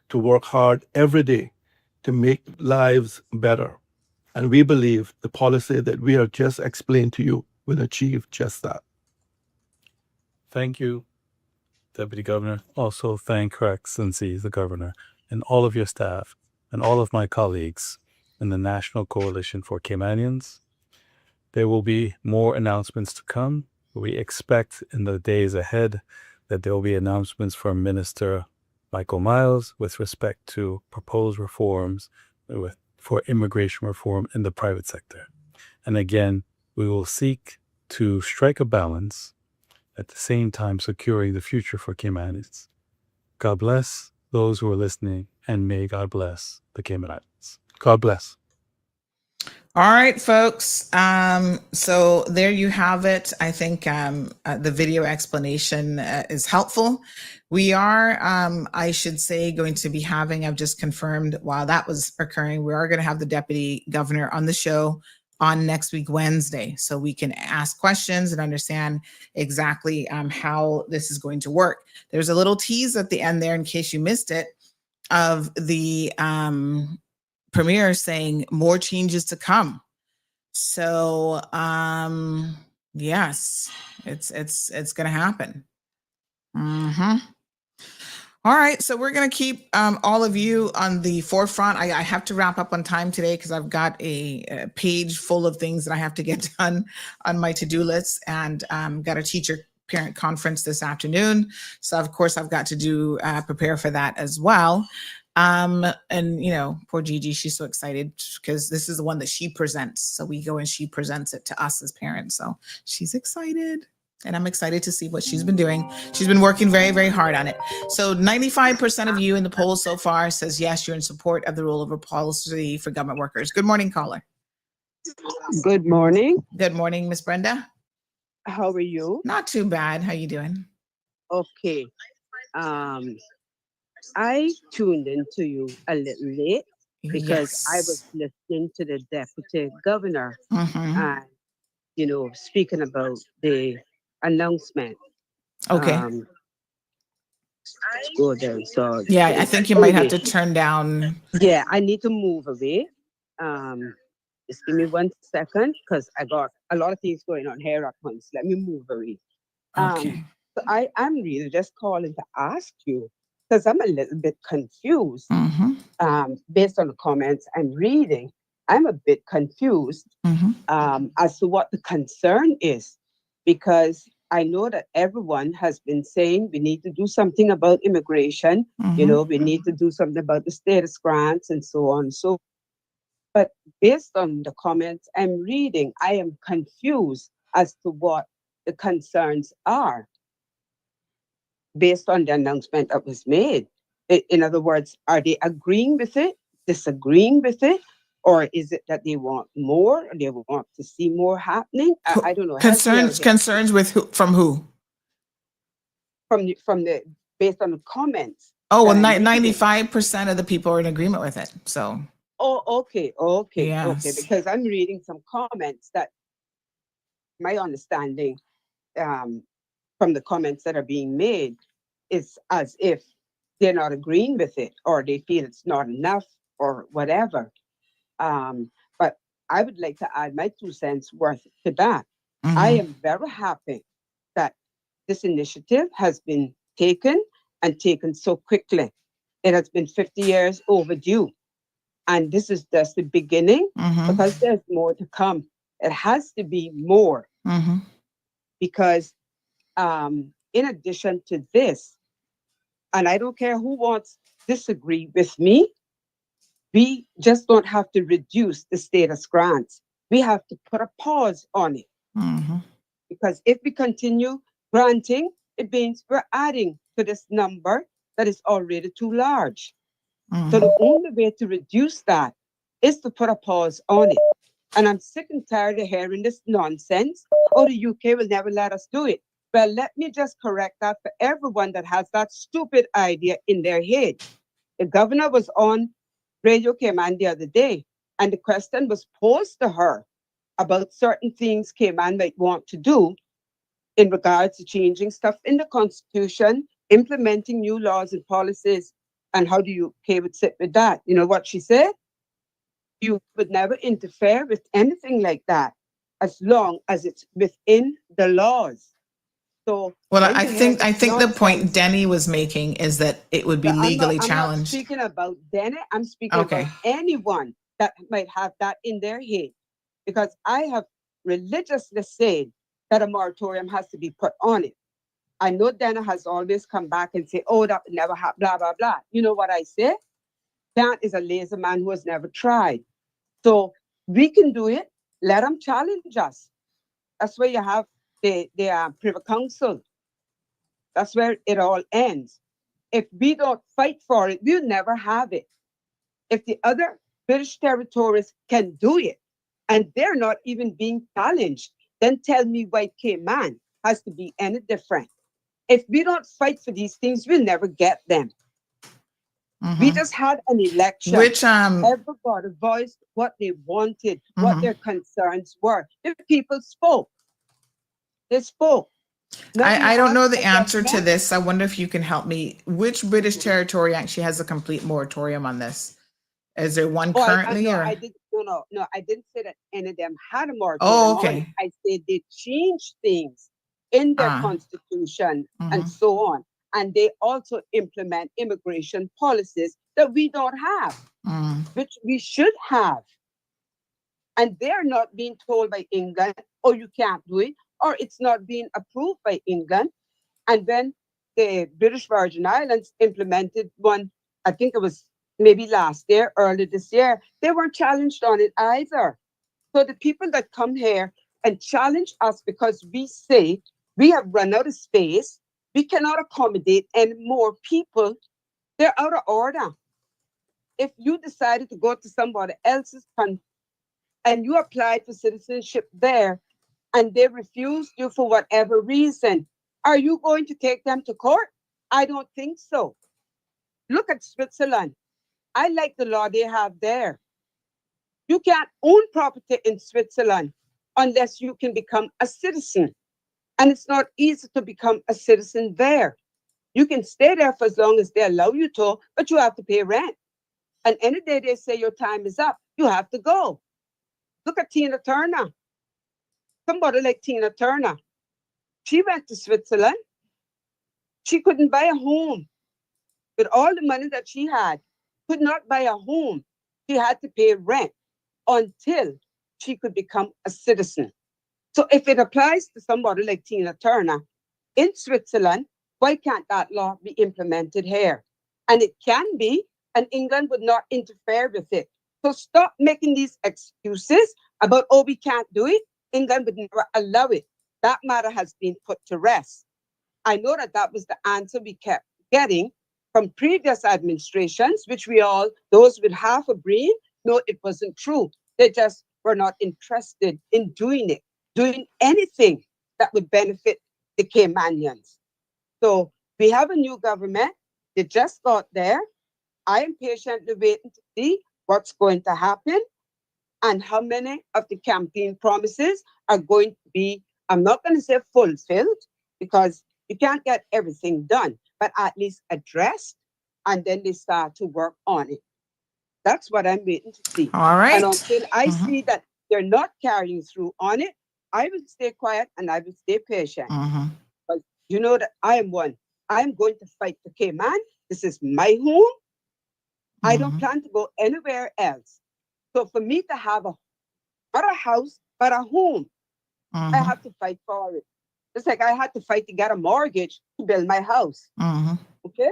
to work hard every day to make lives better. And we believe the policy that we have just explained to you will achieve just that. Thank you, Deputy Governor. Also thank Her Excellency, the Governor, and all of your staff, and all of my colleagues in the National Coalition for Caymanians. There will be more announcements to come. We expect in the days ahead that there will be announcements from Minister Michael Miles with respect to proposed reforms for immigration reform in the private sector. And again, we will seek to strike a balance at the same time securing the future for Caymanians. God bless those who are listening, and may God bless the Cayman Islands. God bless. All right, folks. So there you have it. I think the video explanation is helpful. We are, I should say, going to be having, I've just confirmed while that was occurring, we are going to have the deputy governor on the show on next week, Wednesday, so we can ask questions and understand exactly how this is going to work. There's a little tease at the end there in case you missed it of the premier saying more changes to come. So yes, it's gonna happen. All right, so we're gonna keep all of you on the forefront. I have to wrap up on time today because I've got a page full of things that I have to get done on my to-do list, and got a teacher parent conference this afternoon. So of course I've got to do prepare for that as well. And you know, poor Gigi, she's so excited because this is the one that she presents. So we go and she presents it to us as parents. So she's excited. And I'm excited to see what she's been doing. She's been working very, very hard on it. So 95% of you in the poll so far says, yes, you're in support of the rollover policy for government workers. Good morning, caller. Good morning. Good morning, Miss Brenda. How are you? Not too bad. How you doing? Okay. I tuned into you a little late because I was listening to the deputy governor and, you know, speaking about the announcement. Okay. Go down. So yeah, I think you might have to turn down. Yeah, I need to move away. Just give me 1 second because I got a lot of things going on here at once. Let me move away. Okay. So I'm really just calling to ask you because I'm a little bit confused. Based on the comments I'm reading, I'm a bit confused as to what the concern is, because I know that everyone has been saying we need to do something about immigration, you know, we need to do something about the status grants and so on. So, but based on the comments I'm reading, I am confused as to what the concerns are based on the announcement that was made. In other words, are they agreeing with it, disagreeing with it? Or is it that they want more, or they want to see more happening? I don't know. Concerns with who? From who? From the based on the comments. Oh well, 95% of the people are in agreement with it. So. Oh, okay. Yes. Because I'm reading some comments that my understanding from the comments that are being made is as if they're not agreeing with it, or they feel it's not enough, or whatever. But I would like to add my 2 cents worth to that. I am very happy that this initiative has been taken and taken so quickly. It has been 50 years overdue. And this is just the beginning because there's more to come. It has to be more because in addition to this, and I don't care who wants to disagree with me, we just don't have to reduce the status grants. We have to put a pause on it. Because if we continue granting, it means we're adding to this number that is already too large. So the only way to reduce that is to put a pause on it. And I'm sick and tired of hearing this nonsense. Oh, the UK will never let us do it. Well, let me just correct that for everyone that has that stupid idea in their head. The governor was on Radio Cayman the other day, and the question was posed to her about certain things Cayman might want to do in regards to changing stuff in the Constitution, implementing new laws and policies, and how the UK would sit with that. You know what she said? You would never interfere with anything like that as long as it's within the laws. So, well, I think the point Denny was making is that it would be legally challenged. I'm not speaking about Denny. I'm speaking about anyone that might have that in their head, because I have religiously said that a moratorium has to be put on it. I know Denny has always come back and say, "Oh, that would never happen." Blah blah blah. You know what I say? Dan is a lazy man who has never tried. So we can do it. Let them challenge us. That's where you have the Privy Council. That's where it all ends. If we don't fight for it, we'll never have it. If the other British territories can do it, and they're not even being challenged, then tell me why Cayman has to be any different. If we don't fight for these things, we'll never get them. We just had an election. Which everybody voiced what they wanted, what their concerns were. The people spoke. They spoke. I don't know the answer to this. I wonder if you can help me. Which British territory actually has a complete moratorium on this? Is there one currently? I didn't say that any of them had a moratorium. Oh, okay. I said they changed things in their constitution and so on. And they also implement immigration policies that we don't have, which we should have. And they're not being told by England, oh, you can't do it, or it's not being approved by England. And then the British Virgin Islands implemented one, I think it was maybe last year, early this year. They weren't challenged on it either. So the people that come here and challenge us because we say we have run out of space, we cannot accommodate any more people, they're out of order. If you decided to go to somebody else's country and you applied for citizenship there and they refused you for whatever reason, are you going to take them to court? I don't think so. Look at Switzerland. I like the law they have there. You can't own property in Switzerland unless you can become a citizen. And it's not easy to become a citizen there. You can stay there for as long as they allow you to, but you have to pay rent. And any day they say your time is up, you have to go. Look at Tina Turner. Somebody like Tina Turner. She went to Switzerland. She couldn't buy a home. With all the money that she had, could not buy a home. She had to pay rent until she could become a citizen. So if it applies to somebody like Tina Turner in Switzerland, why can't that law be implemented here? And it can be, and England would not interfere with it. So stop making these excuses about, oh, we can't do it. England would never allow it. That matter has been put to rest. I know that that was the answer we kept getting from previous administrations, which we all, those with half a brain, know it wasn't true. They just were not interested in doing it, doing anything that would benefit the Caymanians. So we have a new government. They just got there. I am patiently waiting to see what's going to happen and how many of the campaign promises are going to be, I'm not going to say fulfilled, because you can't get everything done, but at least addressed, and then they start to work on it. That's what I'm waiting to see. All right. And until I see that they're not carrying through on it, I will stay quiet and I will stay patient. But you know that I am one. I'm going to fight for Cayman. This is my home. I don't plan to go anywhere else. So for me to have not a house, but a home, I have to fight for it. Just like I had to fight to get a mortgage to build my house. Okay?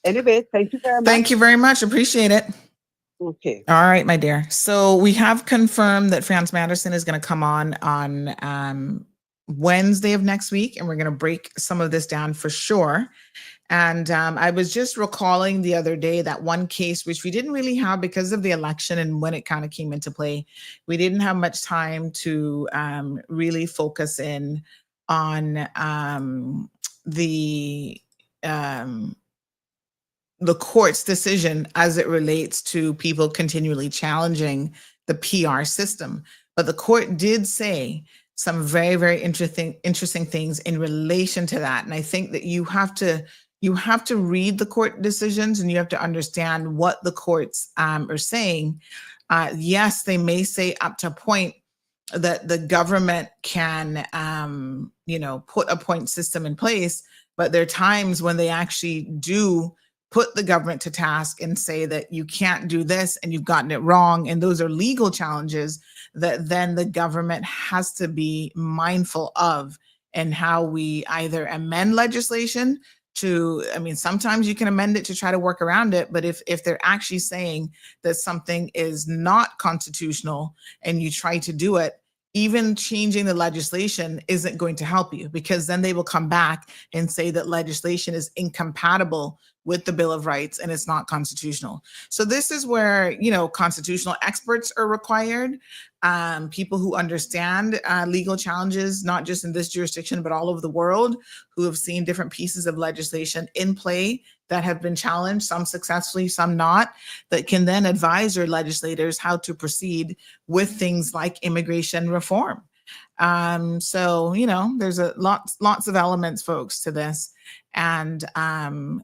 Anyway, thank you very much. Thank you very much. Appreciate it. Okay. All right, my dear. So we have confirmed that Frans Manderson is going to come on Wednesday of next week, and we're going to break some of this down for sure. And I was just recalling the other day that one case, which we didn't really have because of the election and when it kind of came into play. We didn't have much time to really focus in on the court's decision as it relates to people continually challenging the PR system. But the court did say some very, very interesting things in relation to that. And I think that you have to read the court decisions and you have to understand what the courts are saying. Yes, they may say up to a point that the government can, put a point system in place, but there are times when they actually do put the government to task and say that you can't do this and you've gotten it wrong. And those are legal challenges that then the government has to be mindful of, and how we either amend legislation to, sometimes you can amend it to try to work around it, but if they're actually saying that something is not constitutional and you try to do it, even changing the legislation isn't going to help you, because then they will come back and say that legislation is incompatible with the Bill of Rights and it's not constitutional. So this is where, constitutional experts are required, people who understand legal challenges, not just in this jurisdiction, but all over the world, who have seen different pieces of legislation in play that have been challenged, some successfully, some not, that can then advise your legislators how to proceed with things like immigration reform. So, there's lots of elements, folks, to this. And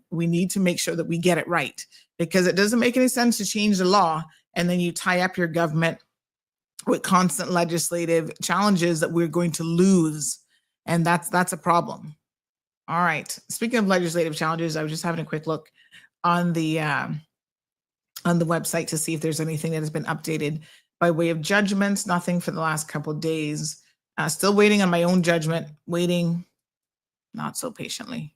we need to make sure that we get it right, because it doesn't make any sense to change the law and then you tie up your government with constant legislative challenges that we're going to lose. And that's a problem. All right. Speaking of legislative challenges, I was just having a quick look on the website to see if there's anything that has been updated by way of judgments. Nothing for the last couple of days. Still waiting on my own judgment, waiting, not so patiently,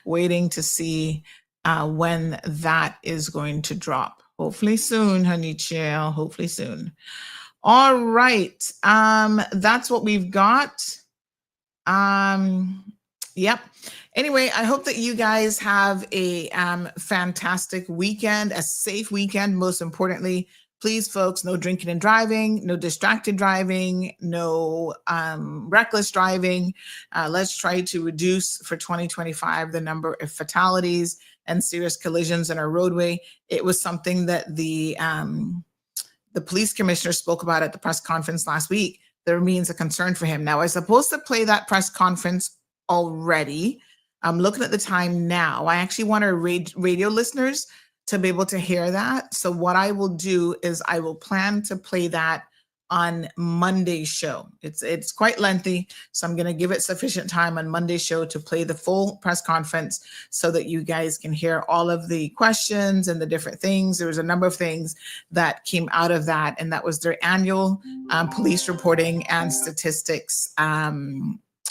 waiting to see when that is going to drop. Hopefully soon, honey chill, hopefully soon. All right. That's what we've got. Yep. Anyway, I hope that you guys have a fantastic weekend, a safe weekend. Most importantly, please, folks, no drinking and driving, no distracted driving, no reckless driving. Let's try to reduce for 2025 the number of fatalities and serious collisions in our roadway. It was something that the police commissioner spoke about at the press conference last week. That remains a concern for him. Now, I was supposed to play that press conference already. I'm looking at the time now. I actually want our radio listeners to be able to hear that. So what I will do is I will plan to play that on Monday's show. It's quite lengthy, so I'm going to give it sufficient time on Monday's show to play the full press conference so that you guys can hear all of the questions and the different things. There was a number of things that came out of that, and that was their annual police reporting and statistics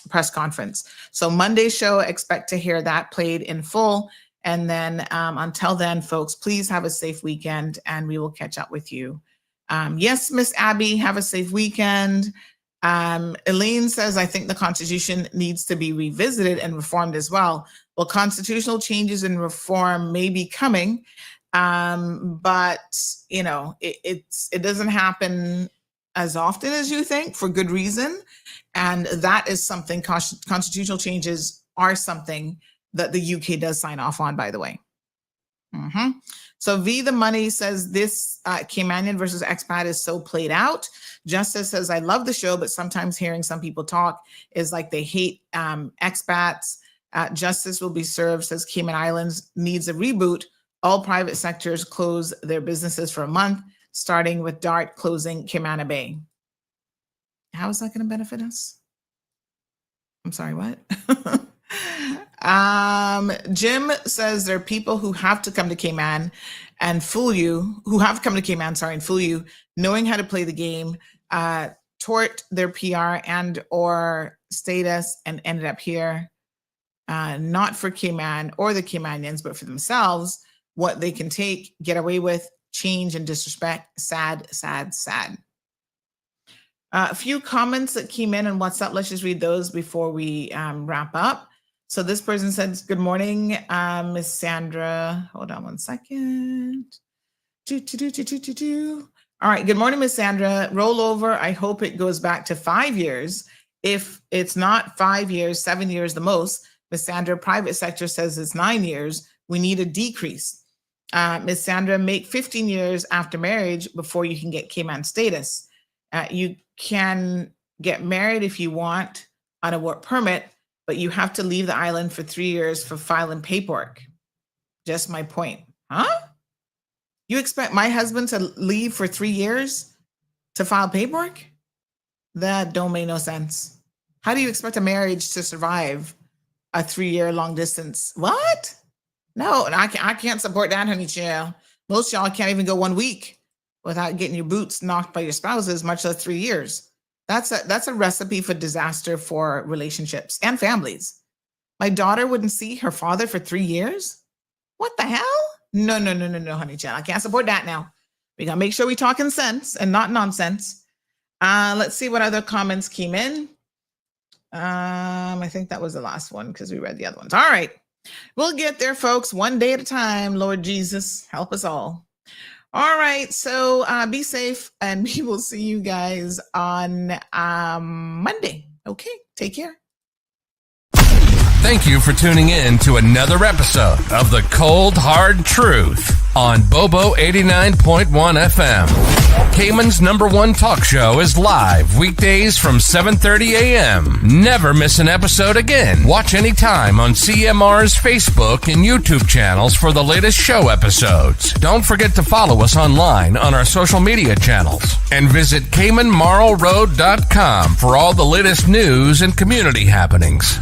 press conference. So Monday's show, expect to hear that played in full. And then until then, folks, please have a safe weekend, and we will catch up with you. Yes, Miss Abby, have a safe weekend. Elaine says, I think the Constitution needs to be revisited and reformed as well. Well, constitutional changes and reform may be coming, but it doesn't happen as often as you think, for good reason. And that is something, constitutional changes are something that the UK does sign off on, by the way. So V the Money says this Caymanian versus expat is so played out. Justice says, I love the show, but sometimes hearing some people talk is like they hate expats. Justice will be served, says Cayman Islands needs a reboot. All private sectors close their businesses for a month, starting with DART closing Cayman Bay. How is that going to benefit us? I'm sorry, what? Jim says there are people who have to come to Cayman and fool you, and fool you, knowing how to play the game, tort their PR and or status, and ended up here, not for Cayman or the Caymanians, but for themselves, what they can take, get away with, change and disrespect. Sad, sad, sad. A few comments that came in on WhatsApp. Let's just read those before we wrap up. So this person says, good morning, Miss Sandra. Hold on one second. All right, good morning, Miss Sandra. Roll over. I hope it goes back to 5 years. If it's not 5 years, 7 years the most, Miss Sandra, private sector says it's 9 years. We need a decrease. Miss Sandra, make 15 years after marriage before you can get Cayman status. You can get married if you want on a work permit, but you have to leave the island for 3 years for filing paperwork. Just my point. Huh? You expect my husband to leave for 3 years to file paperwork? That don't make no sense. How do you expect a marriage to survive a 3-year long distance? What? No, and I can't support that, honey child. Most y'all can't even go 1 week without getting your boots knocked by your spouses, much less 3 years. That's a recipe for disaster for relationships and families. My daughter wouldn't see her father for 3 years? What the hell? No, honey child. I can't support that now. We gotta make sure we talking sense and not nonsense. Let's see what other comments came in. I think that was the last one because we read the other ones. All right. We'll get there, folks, one day at a time. Lord Jesus, help us all. All right. So be safe, and we will see you guys on Monday. Okay. Take care. Thank you for tuning in to another episode of The Cold Hard Truth on Bobo 89.1 FM. Cayman's #1 talk show is live weekdays from 7:30 a.m. Never miss an episode again. Watch anytime on CMR's Facebook and YouTube channels for the latest show episodes. Don't forget to follow us online on our social media channels. And visit CaymanMarlRoad.com for all the latest news and community happenings.